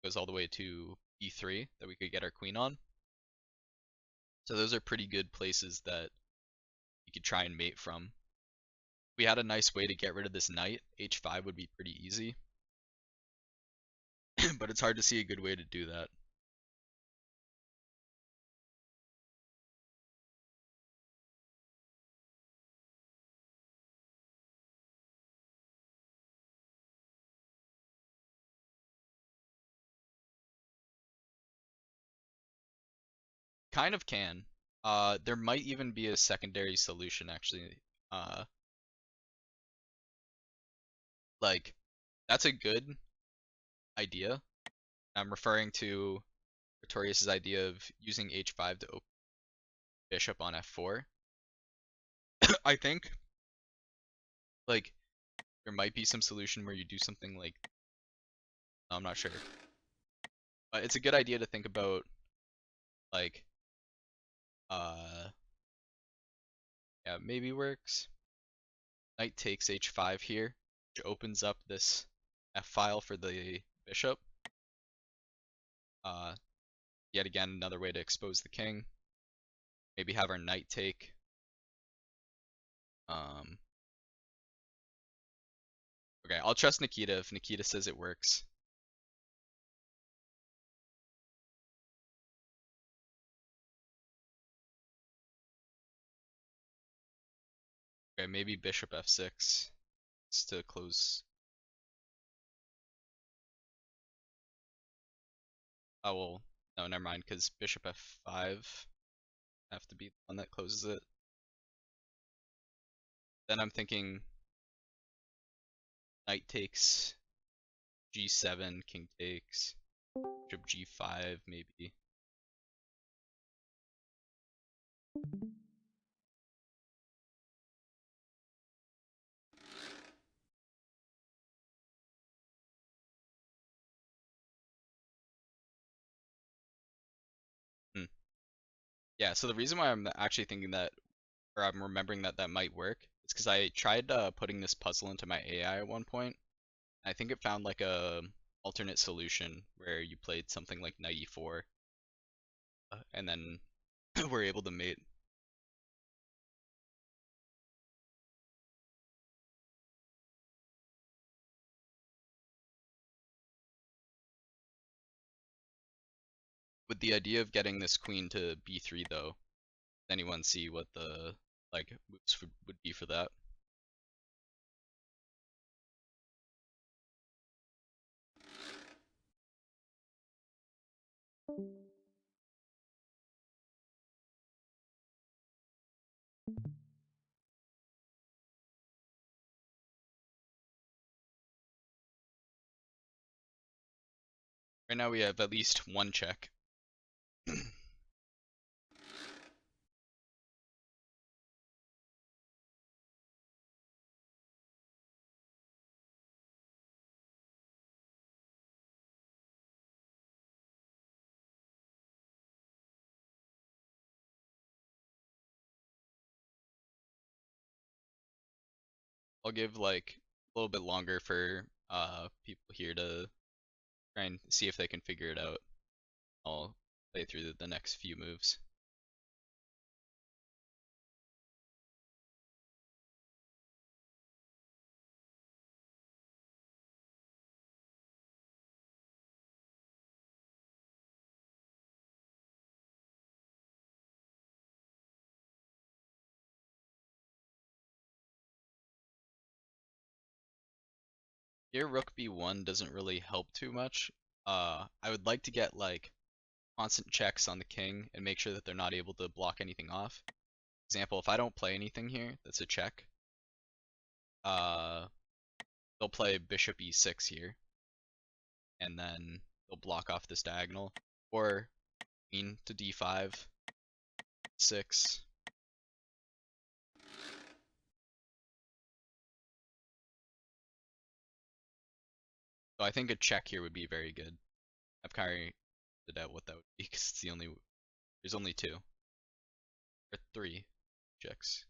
goes all the way to e3 that we could get our queen on. So those are pretty good places that you could try and mate from. If we had a nice way to get rid of this knight, h5 would be pretty easy. But it's hard to see a good way to do that. Kind of can. There might even be a secondary solution actually. Like, that's a good idea. I'm referring to Pretorius's idea of using h5 to open bishop on f4. I think Like, there might be some solution where you do something like, I'm not sure. But it's a good idea to think about, like, uh, yeah, maybe works. Knight takes h5 here, which opens up this f file for the bishop. Yet again, another way to expose the king. Maybe have our knight take. Okay, I'll trust Nikita if Nikita says it works. Okay, maybe bishop f6 to close. Oh, well, no, never mind, because bishop f5 have to be the one that closes it. Then I'm thinking knight takes, g7, king takes, bishop g5 maybe. Hmm. Yeah, so the reason why I'm actually thinking that, or I'm remembering that that might work, is because I tried putting this puzzle into my AI at one point. I think it found like a alternate solution where you played something like knight e4, and then we're able to mate. With the idea of getting this queen to b3 though, does anyone see what the like moves would be for that? Right now we have at least one check. I'll give like a little bit longer for people here to try and see if they can figure it out. I'll play through the next few moves. Here rook b1 doesn't really help too much. I would like to get like constant checks on the king and make sure that they're not able to block anything off. Example, if I don't play anything here, that's a check. They'll play bishop e6 here, and then they'll block off this diagonal, or queen to d5, 6. So I think a check here would be very good. I've kind of figured out what that would be because it's the only, there's only two or three checks.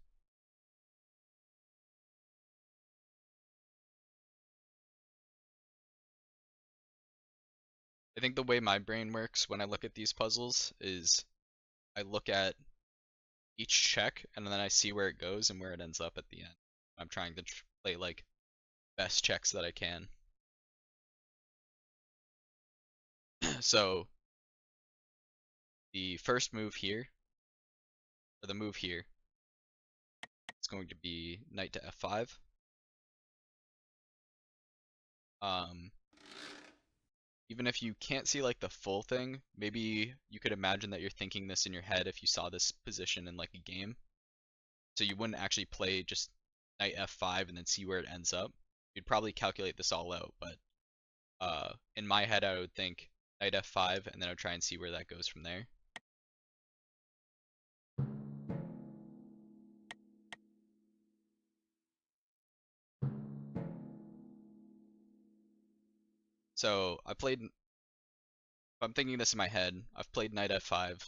I think the way my brain works when I look at these puzzles is I look at each check and then I see where it goes and where it ends up at the end. I'm trying to play like best checks that I can. So the first move here, or the move here, is going to be knight to f5. Um, Even if you can't see like the full thing, maybe you could imagine that you're thinking this in your head if you saw this position in like a game. So you wouldn't actually play just knight f5 and then see where it ends up. You'd probably calculate this all out, but in my head I would think knight f5 and then I would try and see where that goes from there. So if I'm thinking this in my head, I've played knight f5,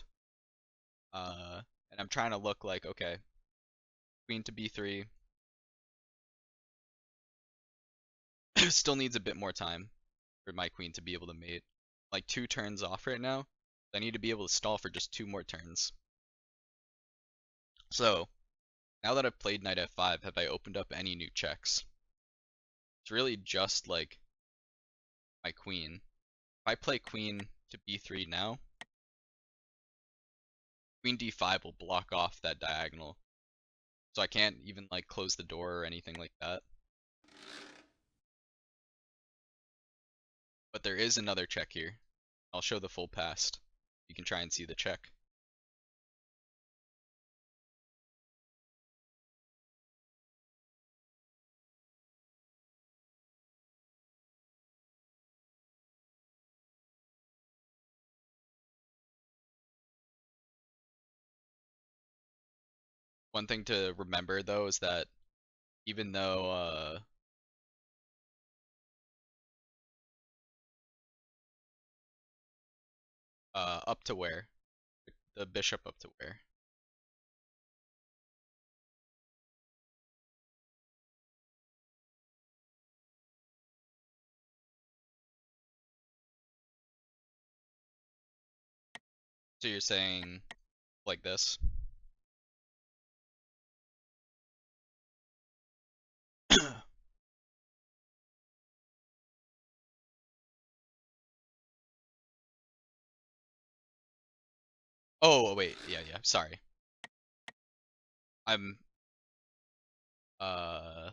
and I'm trying to look like, okay, queen to b3, still needs a bit more time for my queen to be able to mate. Like 2 turns off right now. I need to be able to stall for just 2 more turns. So, now that I've played knight f5, have I opened up any new checks? It's really just like my queen. If I play queen to b3 now, queen d5 will block off that diagonal. So I can't even like close the door or anything like that. But there is another check here. I'll show the full past. You can try and see the check. One thing to remember though is that even though up to where? The bishop up to where? So you're saying like this? Oh wait, yeah, sorry. I'm uh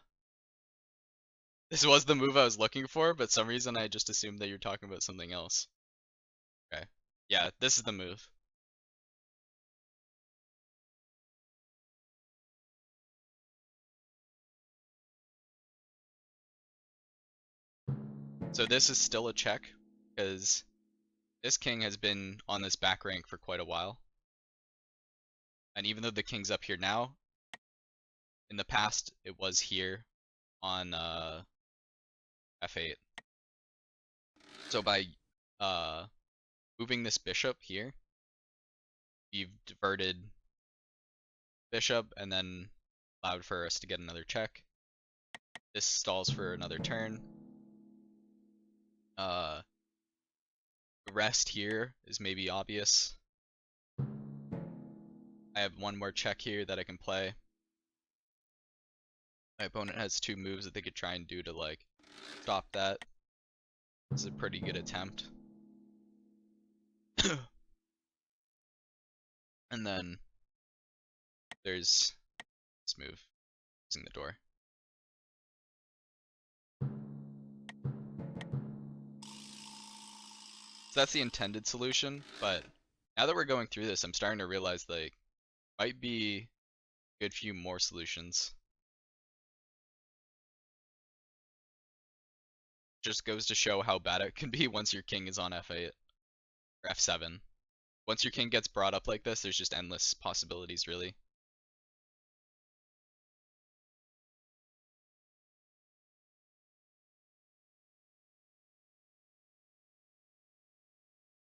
this was the move I was looking for, but some reason I just assumed that you're talking about something else. Okay. Yeah, this is the move. So this is still a check because this king has been on this back rank for quite a while. And even though the king's up here now, in the past it was here on f8. So by uh moving this bishop here, you've diverted bishop and then allowed for us to get another check. This stalls for another turn. The rest here is maybe obvious. I have one more check here that I can play. My opponent has 2 moves that they could try and do to like stop that. This is a pretty good attempt. And then there's this move, using the door. So that's the intended solution, but now that we're going through this, I'm starting to realize like might be a good few more solutions. Just goes to show how bad it can be once your king is on f8 or f7. Once your king gets brought up like this, there's just endless possibilities really.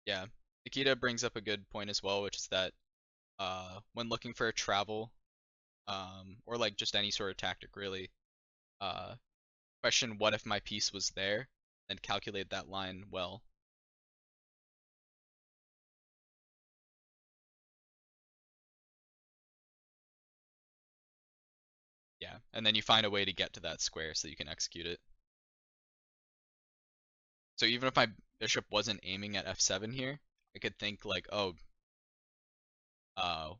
Yeah, Nikita brings up a good point as well, which is that when looking for a travel, or like just any sort of tactic really, uh, question what if my piece was there, and calculate that line well. Yeah, and then you find a way to get to that square so you can execute it. So even if my bishop wasn't aiming at f7 here, I could think like, oh, it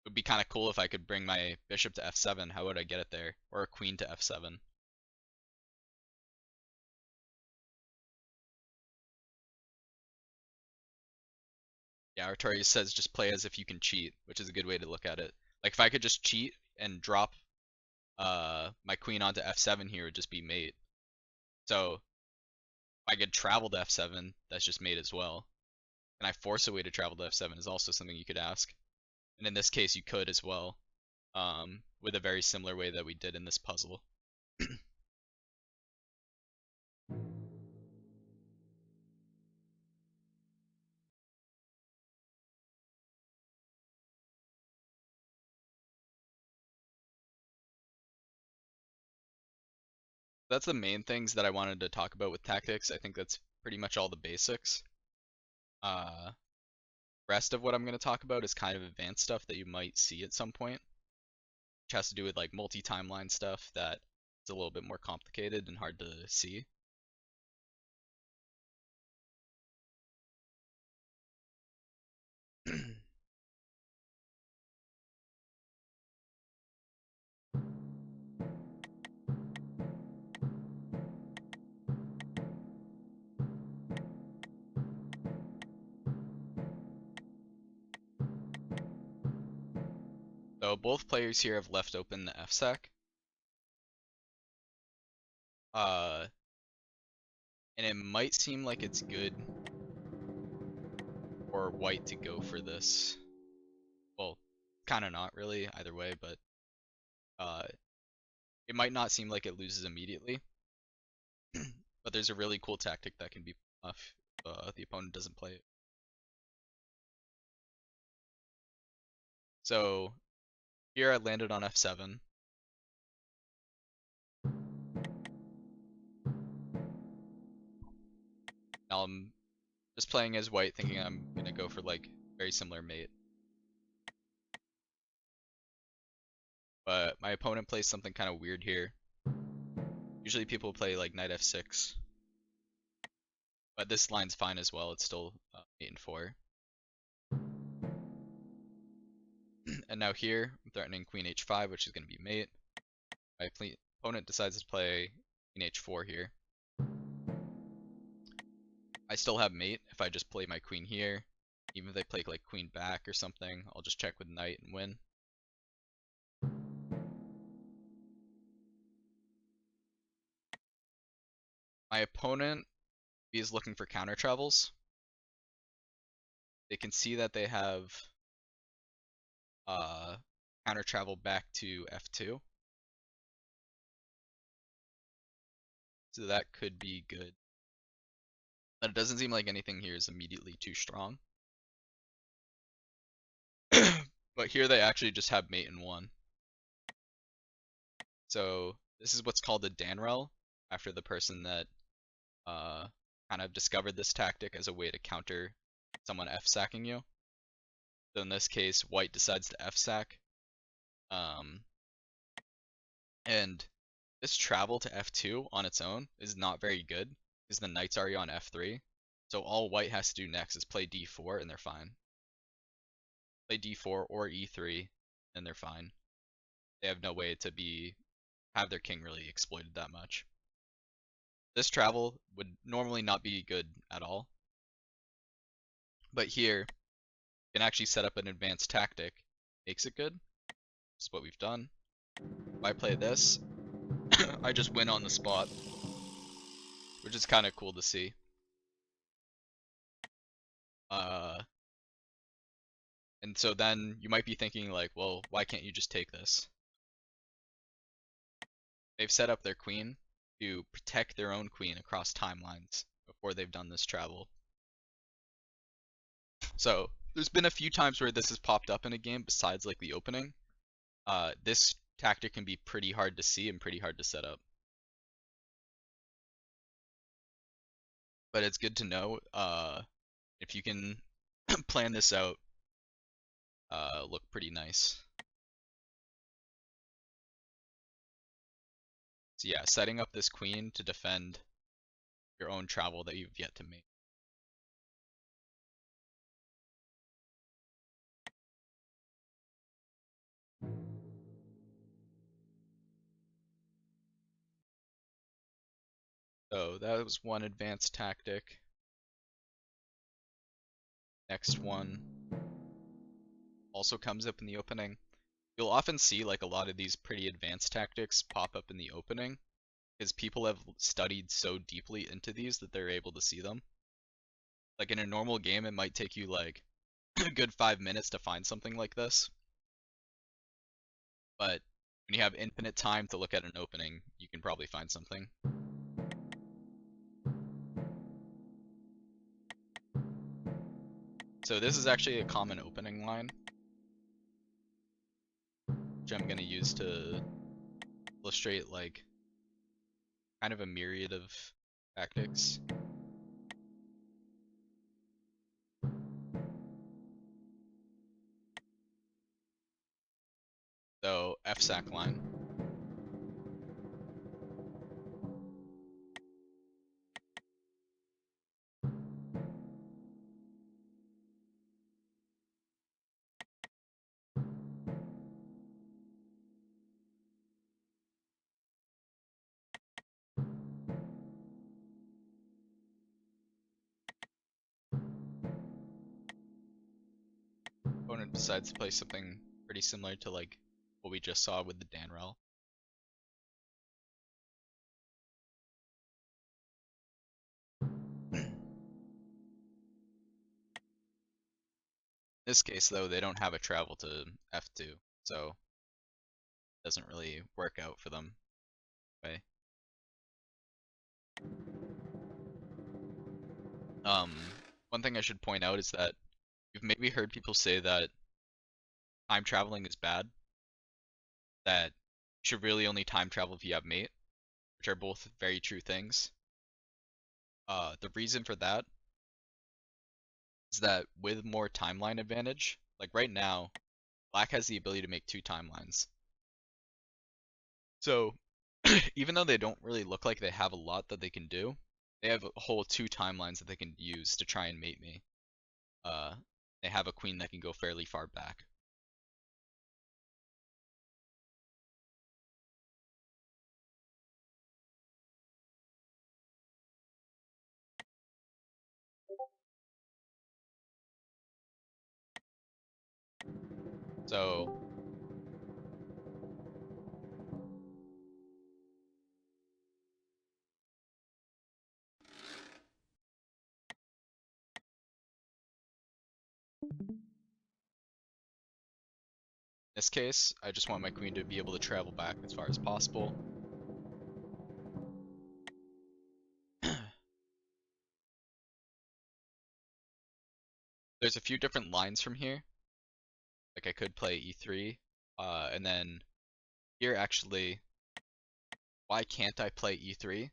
would be kind of cool if I could bring my bishop to f7. How would I get it there? Or a queen to f7. Yeah, Artorias says just play as if you can cheat, which is a good way to look at it. Like if I could just cheat and drop my queen onto f7 here, it would just be mate. So if I could travel to f7, that's just mate as well. Can I force a way to travel to f7 is also something you could ask. And in this case, you could as well, with a very similar way that we did in this puzzle. That's the main things that I wanted to talk about with tactics. I think that's pretty much all the basics. Rest of what I'm going to talk about is kind of advanced stuff that you might see at some point, which has to do with like multi-timeline stuff that is a little bit more complicated and hard to see. So both players here have left open the F-Sec. And it might seem like it's good for white to go for this. Well, kind of not really, either way, but it might not seem like it loses immediately. But there's a really cool tactic that can be off if the opponent doesn't play it. So here I landed on F7. Now I'm just playing as white, thinking I'm gonna go for like very similar mate. But my opponent plays something kind of weird here. Usually people play like knight f6. But this line's fine as well, it's still mate and 4. And now here, I'm threatening queen h5, which is going to be mate. My opponent decides to play queen h4 here. I still have mate if I just play my queen here. Even if they play like queen back or something, I'll just check with knight and win. My opponent is looking for counter travels. They can see that they have counter travel back to f2. So that could be good. But it doesn't seem like anything here is immediately too strong. But here they actually just have mate and 1. So this is what's called a Danrel, after the person that kind of discovered this tactic as a way to counter someone f-sacking you. So in this case, white decides to f-sack. And this travel to f2 on its own is not very good, because the knight's already on f3. So all white has to do next is play d4 and they're fine. Play d4 or e3 and they're fine. They have no way to have their king really exploited that much. This travel would normally not be good at all. But here, you can actually set up an advanced tactic. Makes it good. That's what we've done. If I play this, I just win on the spot, which is kind of cool to see. And so then you might be thinking like, well, why can't you just take this? They've set up their queen to protect their own queen across timelines before they've done this travel. So there's been a few times where this has popped up in a game besides like the opening. This tactic can be pretty hard to see and pretty hard to set up. But it's good to know if you can plan this out, look pretty nice. So yeah, setting up this queen to defend your own travel that you've yet to make. So that was one advanced tactic. Next one also comes up in the opening. You'll often see like a lot of these pretty advanced tactics pop up in the opening because people have studied so deeply into these that they're able to see them. Like in a normal game, it might take you like a good 5 minutes to find something like this. But when you have infinite time to look at an opening, you can probably find something. So this is actually a common opening line, which I'm going to use to illustrate like kind of a myriad of tactics. So F-sack line. Opponent decides to play something pretty similar to like what we just saw with the Danrel. In this case though, they don't have a travel to F2, so it doesn't really work out for them. Okay. One thing I should point out is that you've maybe heard people say that time traveling is bad, that you should really only time travel if you have mate, which are both very true things. The reason for that is that with more timeline advantage, like right now, Black has the ability to make 2 timelines. So even though they don't really look like they have a lot that they can do, they have a whole 2 timelines that they can use to try and mate me. Uh, they have a queen that can go fairly far back. So in this case, I just want my queen to be able to travel back as far as possible. There's a few different lines from here. Like I could play e3, and then here actually, why can't I play e3?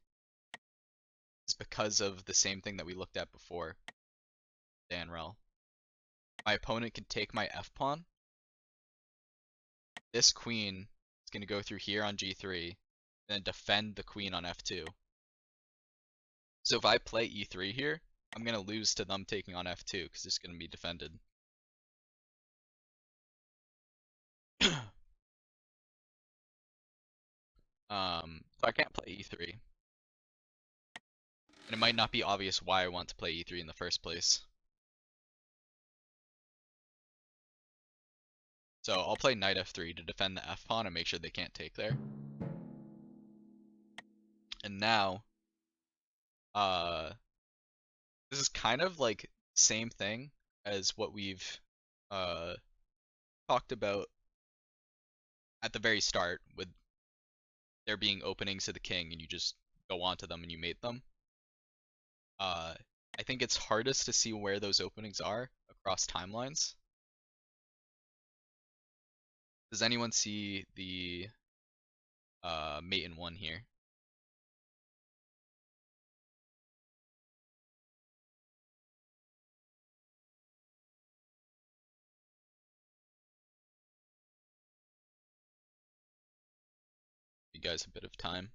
Is because of the same thing that we looked at before, Danrel. My opponent can take my f-pawn. This queen is going to go through here on g3, and then defend the queen on f2. So if I play e3 here, I'm going to lose to them taking on f2, because it's going to be defended. So I can't play e3. And it might not be obvious why I want to play e3 in the first place. So I'll play knight f3 to defend the f-pawn and make sure they can't take there. And now, this is kind of like same thing as what we've talked about at the very start with there being openings to the king and you just go onto them and you mate them. I think it's hardest to see where those openings are across timelines. Does anyone see the mate in 1 here? You guys a bit of time.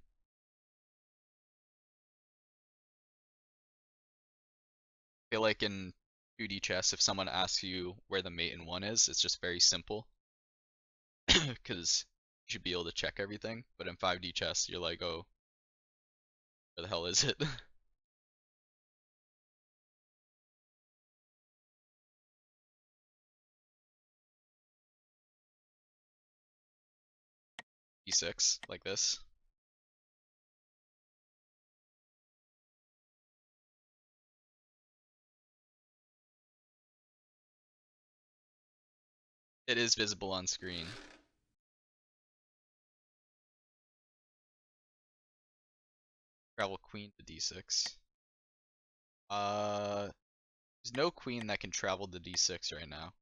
I feel like in 2D chess, if someone asks you where the mate in 1 is, it's just very simple. Because you should be able to check everything. But in 5D chess, you're like, oh, where the hell is it? E6, like this. It is visible on screen. Travel queen to d6. There's no queen that can travel to d6 right now.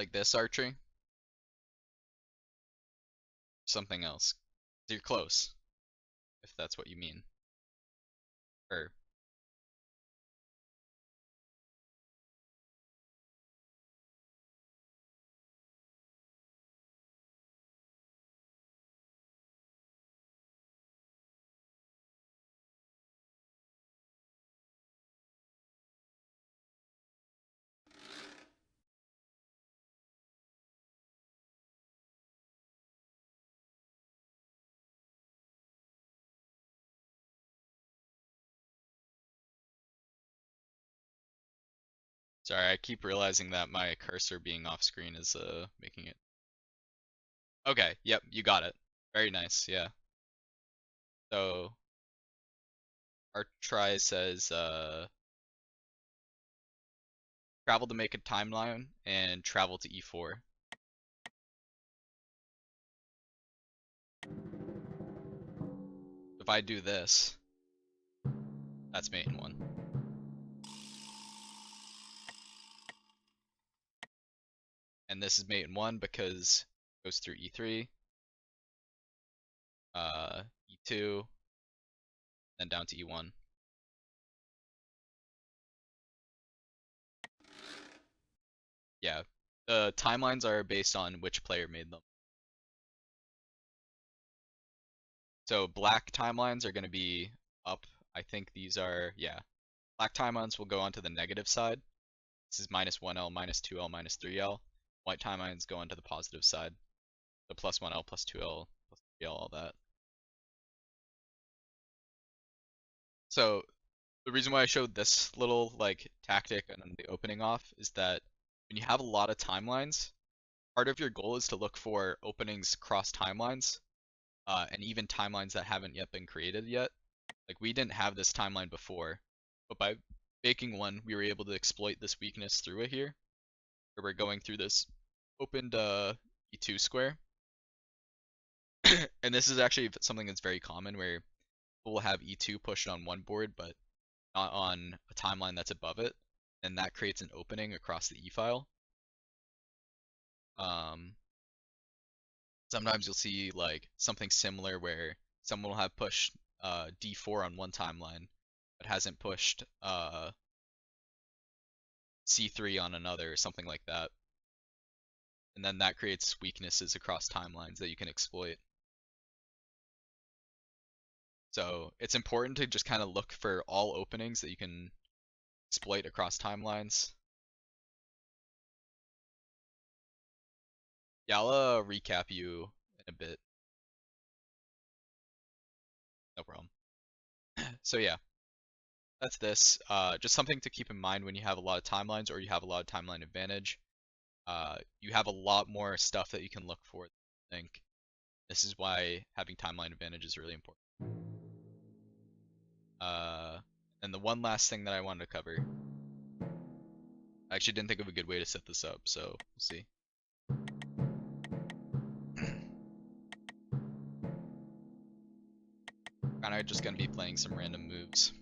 Like this archery? Something else. You're close, if that's what you mean. Or sorry, I keep realizing that my cursor being off screen is making it. Okay, yep, you got it. Very nice, yeah. So our try says travel to make a timeline and travel to E4. If I do this, that's mate in 1. And this is mate in 1 because it goes through E3, E2, then down to E1. Yeah, the timelines are based on which player made them. So black timelines are going to be up. I think these are, yeah. Black timelines will go onto the negative side. This is -1L, -2L, -3L. White timelines go onto the positive side. So +1L, +2L, +3L, all that. So the reason why I showed this little like tactic and the opening off is that when you have a lot of timelines, part of your goal is to look for openings across timelines, and even timelines that haven't yet been created yet. Like we didn't have this timeline before, but by making one, we were able to exploit this weakness through it here, where we're going through this opened E2 square. And this is actually something that's very common where people will have E2 pushed on one board, but not on a timeline that's above it, and that creates an opening across the E file. Um, Sometimes you'll see like something similar where someone will have pushed D4 on one timeline, but hasn't pushed C3 on another, or something like that. And then that creates weaknesses across timelines that you can exploit. So it's important to just kind of look for all openings that you can exploit across timelines. Yeah, I'll recap you in a bit. No problem. So yeah, that's this. Just something to keep in mind when you have a lot of timelines or you have a lot of timeline advantage. You have a lot more stuff that you can look for, I think. This is why having timeline advantage is really important. Uh, and the one last thing that I wanted to cover, I actually didn't think of a good way to set this up, so we'll see. Kind of just gonna be playing some random moves.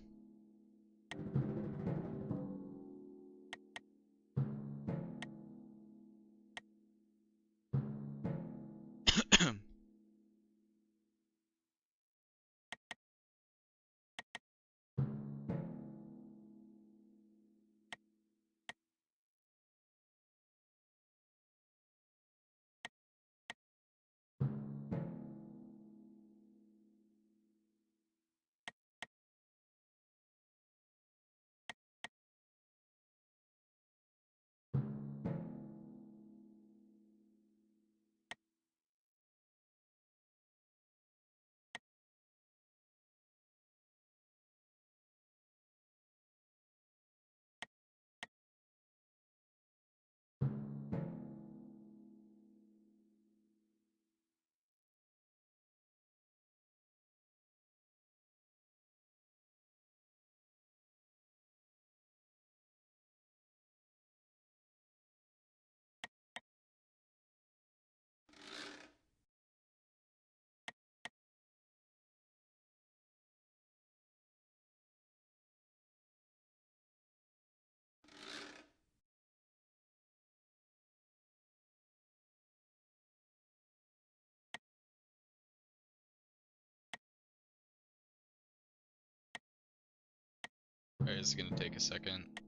Alright, it's gonna take a second.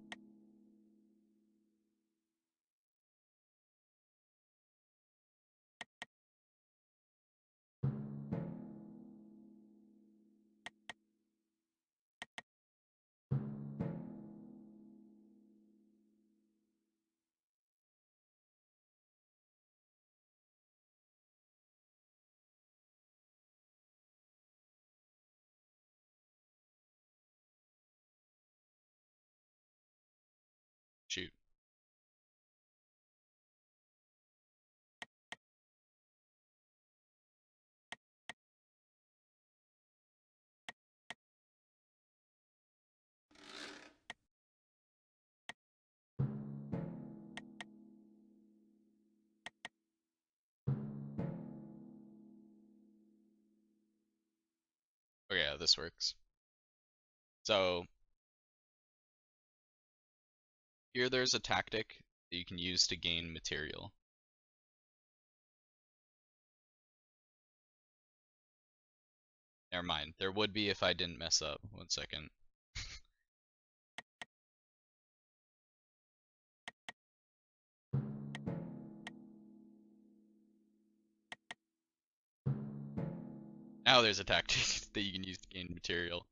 Shoot. Okay, yeah, this works. So here there's a tactic that you can use to gain material. Never mind. There would be if I didn't mess up. 1 second. Now there's a tactic that you can use to gain material.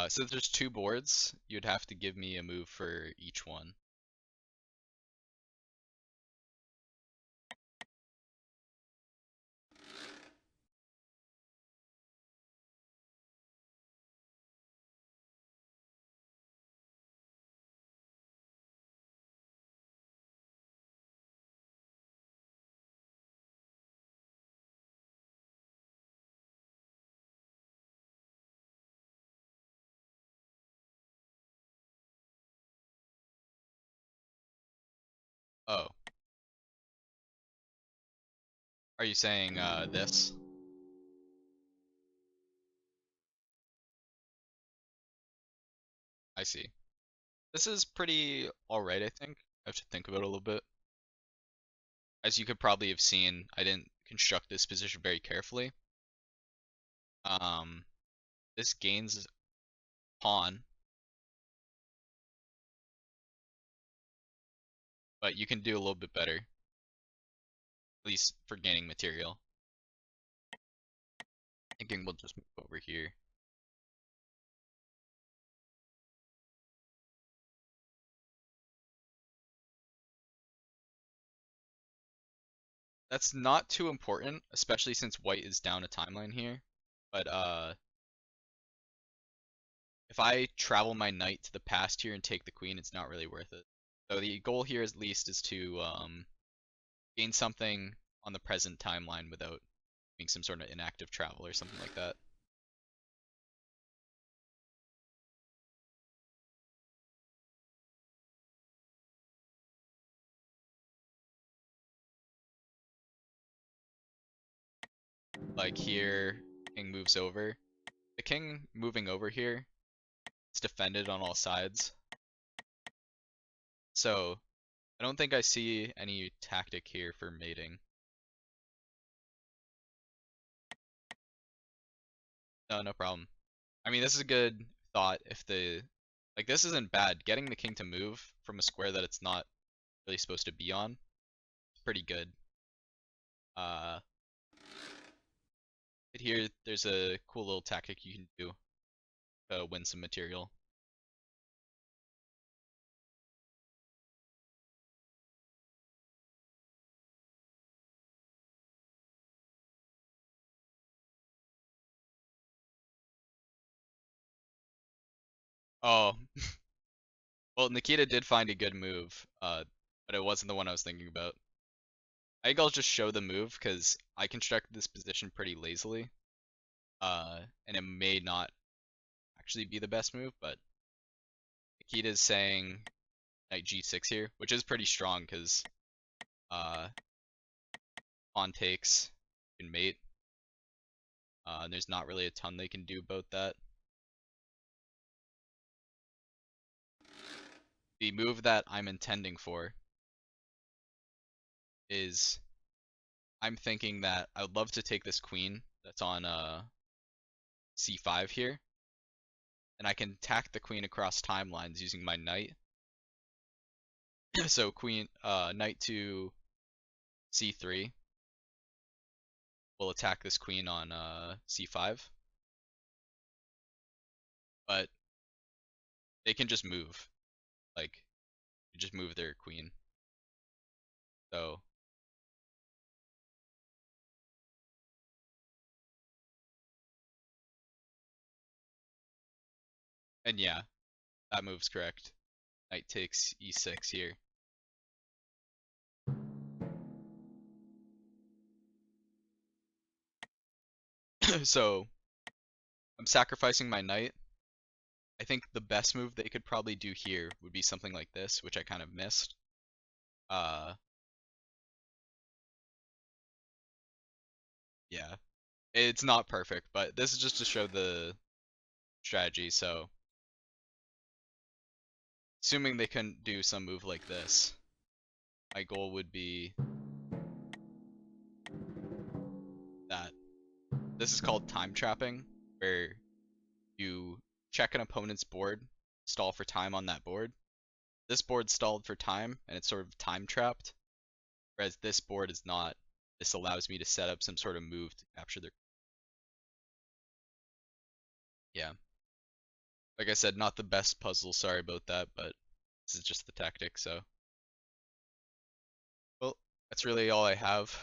Since there's 2 boards, you'd have to give me a move for each one. Oh. Are you saying this? I see. This is pretty alright, I think. I have to think about it a little bit. As you could probably have seen, I didn't construct this position very carefully. Um, this gains pawn, but you can do a little bit better, at least for gaining material. Thinking we'll just move over here. That's not too important, especially since white is down a timeline here. But if I travel my knight to the past here and take the queen, it's not really worth it. So the goal here at least is to gain something on the present timeline without doing some sort of inactive travel or something like that. Like here, king moves over. The king moving over here, it's defended on all sides. So I don't think I see any tactic here for mating. No, no problem. I mean, this is a good thought if the, like, this isn't bad. Getting the king to move from a square that it's not really supposed to be on, pretty good. Uh, but here, there's a cool little tactic you can do to win some material. Oh, well, Nikita did find a good move, but it wasn't the one I was thinking about. I think I'll just show the move because I constructed this position pretty lazily, and it may not actually be the best move, but Nikita's saying knight g6 here, which is pretty strong because uh, pawn takes, you can mate. There's not really a ton they can do about that. The move that I'm intending for is I'm thinking that I would love to take this queen that's on c5 here, and I can attack the queen across timelines using my knight. So knight to c3 will attack this queen on c5, but they can just move, like just move their queen. So and yeah, that move's correct. Knight takes e6 here. So I'm sacrificing my knight. I think the best move they could probably do here would be something like this, which I kind of missed. Yeah, it's not perfect, but this is just to show the strategy. So assuming they couldn't do some move like this, my goal would be that this is called time trapping, where you check an opponent's board, stall for time on that board. This board stalled for time, and it's sort of time trapped, whereas this board is not. This allows me to set up some sort of move to capture their. Yeah. Like I said, not the best puzzle, sorry about that, but this is just the tactic, so. Well, that's really all I have.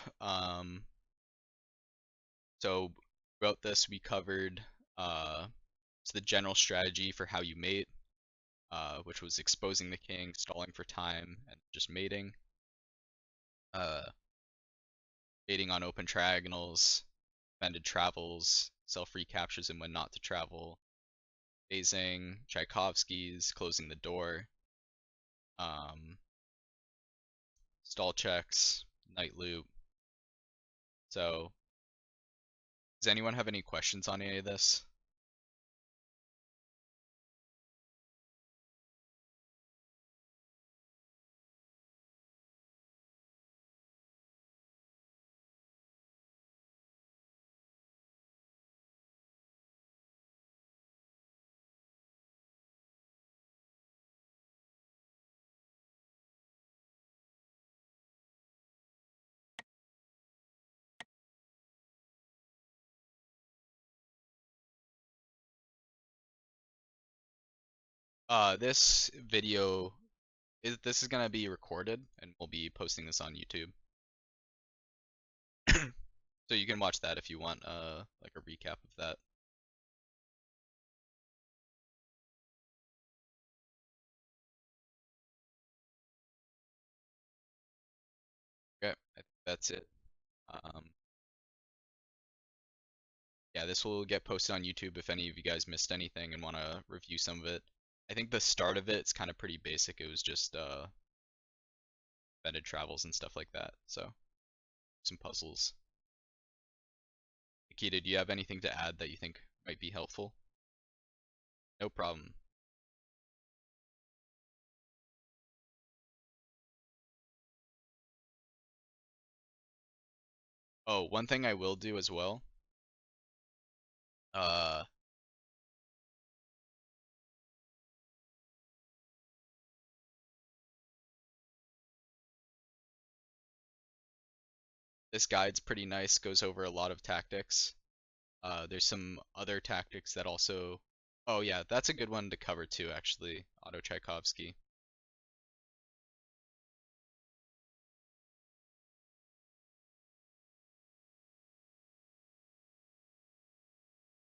So throughout this, we covered the general strategy for how you mate, which was exposing the king, stalling for time, and just mating. Mating on open triagonals, defended travels, self-recaptures and when not to travel, phasing, Tchaikovsky's, closing the door, stall checks, night loop. So, does anyone have any questions on any of this? This video this is gonna be recorded and we'll be posting this on YouTube. So you can watch that if you want like a recap of that. Okay, I think that's it. Um, yeah, this will get posted on YouTube if any of you guys missed anything and want to review some of it. I think the start of it's kind of pretty basic. It was just vetted travels and stuff like that. So some puzzles. Nikita, do you have anything to add that you think might be helpful? No problem. Oh, one thing I will do as well. Uh, this guide's pretty nice, goes over a lot of tactics. There's some other tactics that also. Oh yeah, that's a good one to cover too, actually. Otto Tchaikovsky.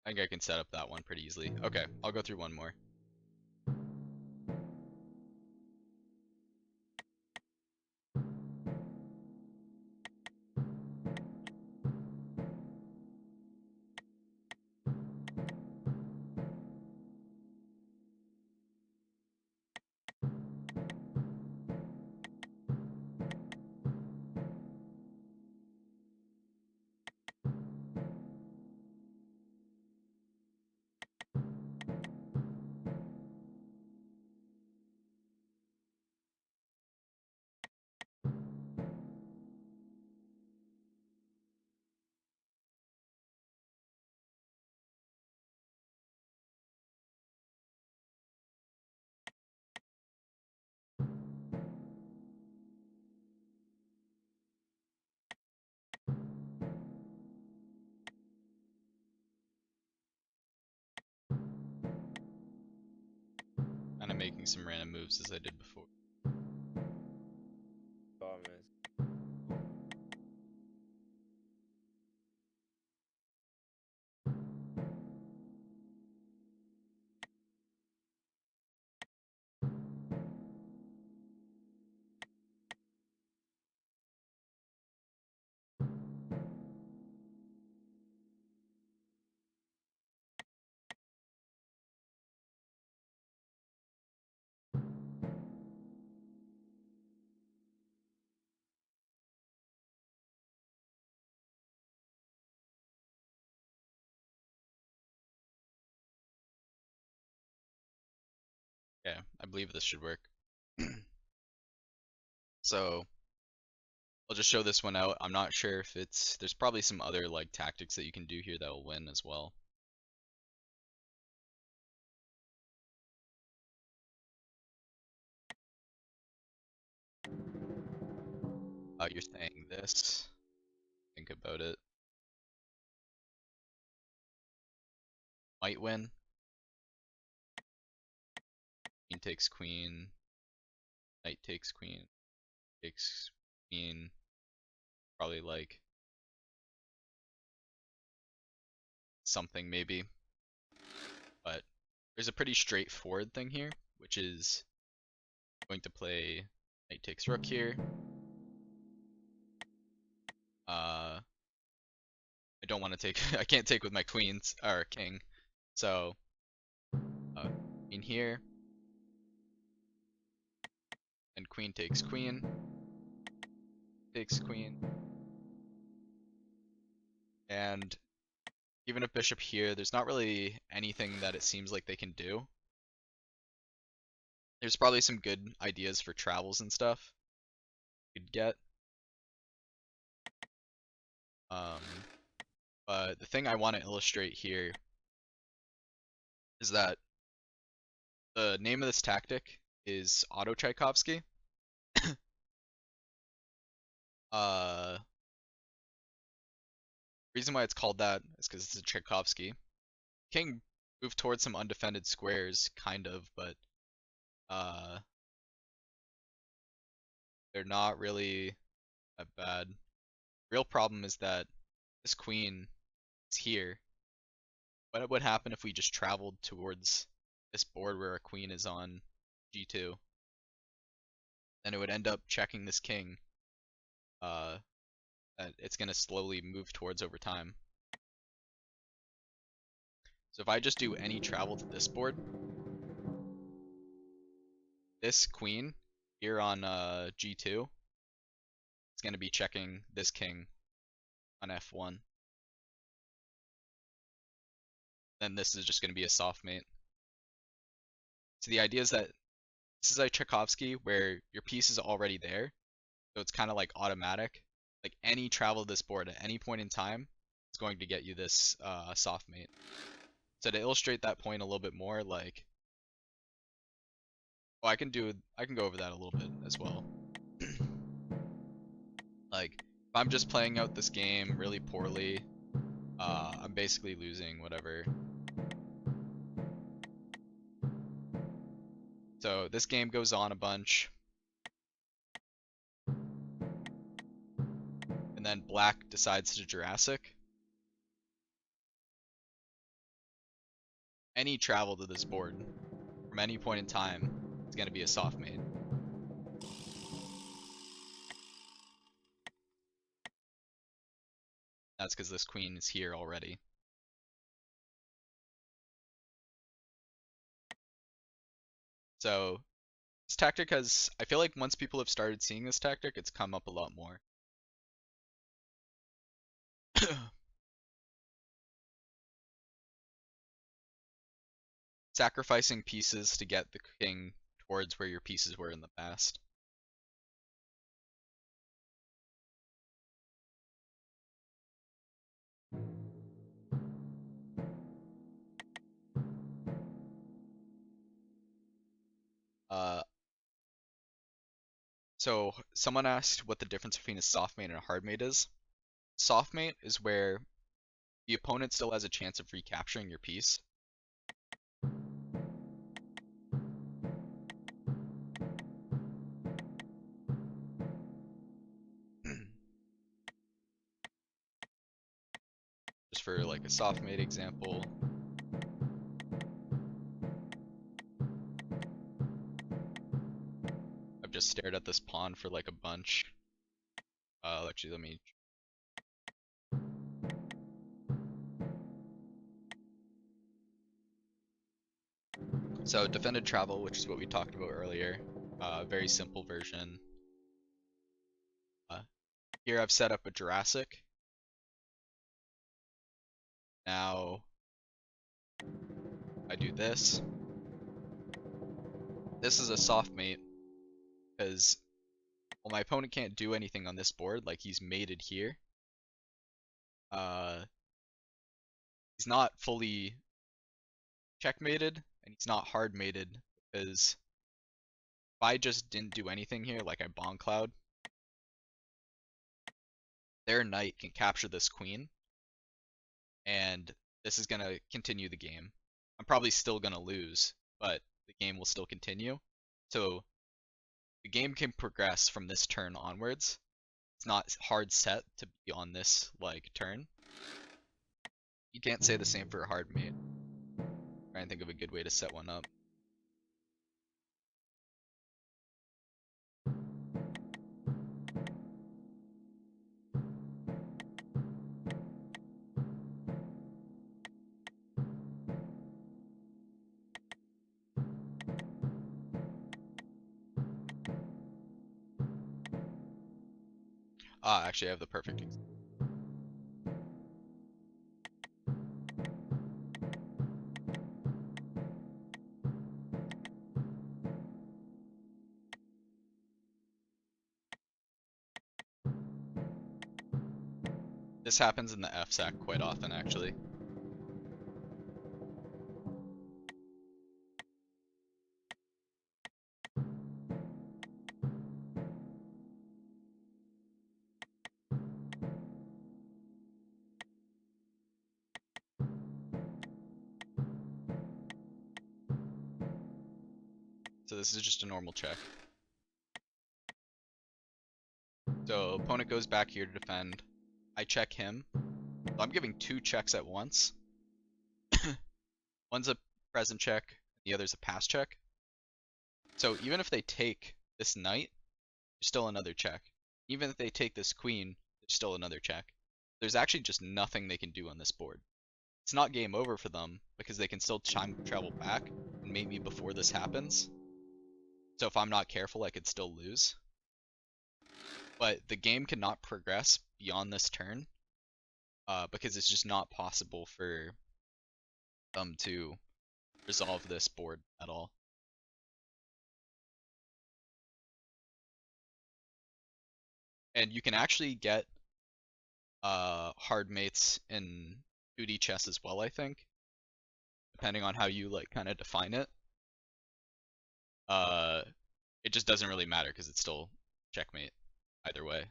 I think I can set up that one pretty easily. Okay, I'll go through one more. some random moves as I did before. Okay, I believe this should work. So I'll just show this one out. I'm not sure if there's probably some other like tactics that you can do here that will win as well. You're saying this. Think about it. Might win. Queen takes queen. Knight takes queen. Takes queen. Probably like something maybe. But there's a pretty straightforward thing here, which is going to play knight takes rook here. I don't want to take. I can't take with my queens or king. So queen here, and queen takes queen, takes queen, and even if bishop here, there's not really anything that it seems like they can do. There's probably some good ideas for travels and stuff you could get. But the thing I want to illustrate here is that the name of this tactic is Auto Tchaikovsky. Reason why it's called that is because it's a Tchaikovsky. King moved towards some undefended squares, kind of, but they're not really that bad. Real problem is that this queen is here. What would happen if we just traveled towards this board where our queen is on g2? Then it would end up checking this king that it's going to slowly move towards over time. So if I just do any travel to this board, this queen here on g2 is going to be checking this king on f1. Then this is just going to be a soft mate. So the idea is that this is a Tchaikovsky where your piece is already there, so it's kind of like automatic. Like any travel to this board at any point in time is going to get you this soft mate. So to illustrate that point a little bit more, like, oh, I can go over that a little bit as well. Like, if I'm just playing out this game really poorly, I'm basically losing whatever. So this game goes on a bunch. And then black decides to Jurassic. Any travel to this board from any point in time is going to be a soft mate. That's because this queen is here already. So this tactic has, I feel like once people have started seeing this tactic, it's come up a lot more. Sacrificing pieces to get the king towards where your pieces were in the past. So someone asked what the difference between a soft mate and a hard mate is. Soft mate is where the opponent still has a chance of recapturing your piece. for like a soft mate example. I've just stared at this pawn for like a bunch. Actually, let me. So defended travel, which is what we talked about earlier. Very simple version. Here I've set up a Jurassic. Now I do this. This is a soft mate because well, my opponent can't do anything on this board. Like he's mated here. He's not fully checkmated and he's not hard mated because if I just didn't do anything here, like I Bomb Cloud, their knight can capture this queen, and this is gonna continue the game. I'm probably still gonna lose, but the game will still continue. So the game can progress from this turn onwards. It's not hard set to be on this like turn. You can't say the same for a hard mate. Try and think of a good way to set one up. Actually I have the perfect example. This happens in the FSAC quite often actually. So this is just a normal check. So opponent goes back here to defend. I check him. So I'm giving two checks at once. One's a present check, the other's a past check. So even if they take this knight, there's still another check. Even if they take this queen, there's still another check. There's actually just nothing they can do on this board. It's not game over for them because they can still time travel back and mate me before this happens. So if I'm not careful, I could still lose. But the game cannot progress beyond this turn because it's just not possible for them to resolve this board at all. And you can actually get hard mates in 2D chess as well, I think, depending on how you like kind of define it. It just doesn't really matter because it's still checkmate either way.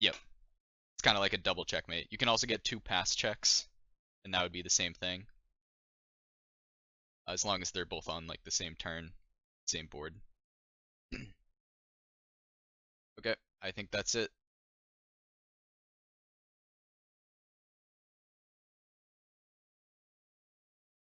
Yep, it's kind of like a double checkmate. You can also get two pass checks, and that would be the same thing, as long as they're both on like the same turn, same board. Okay, I think that's it.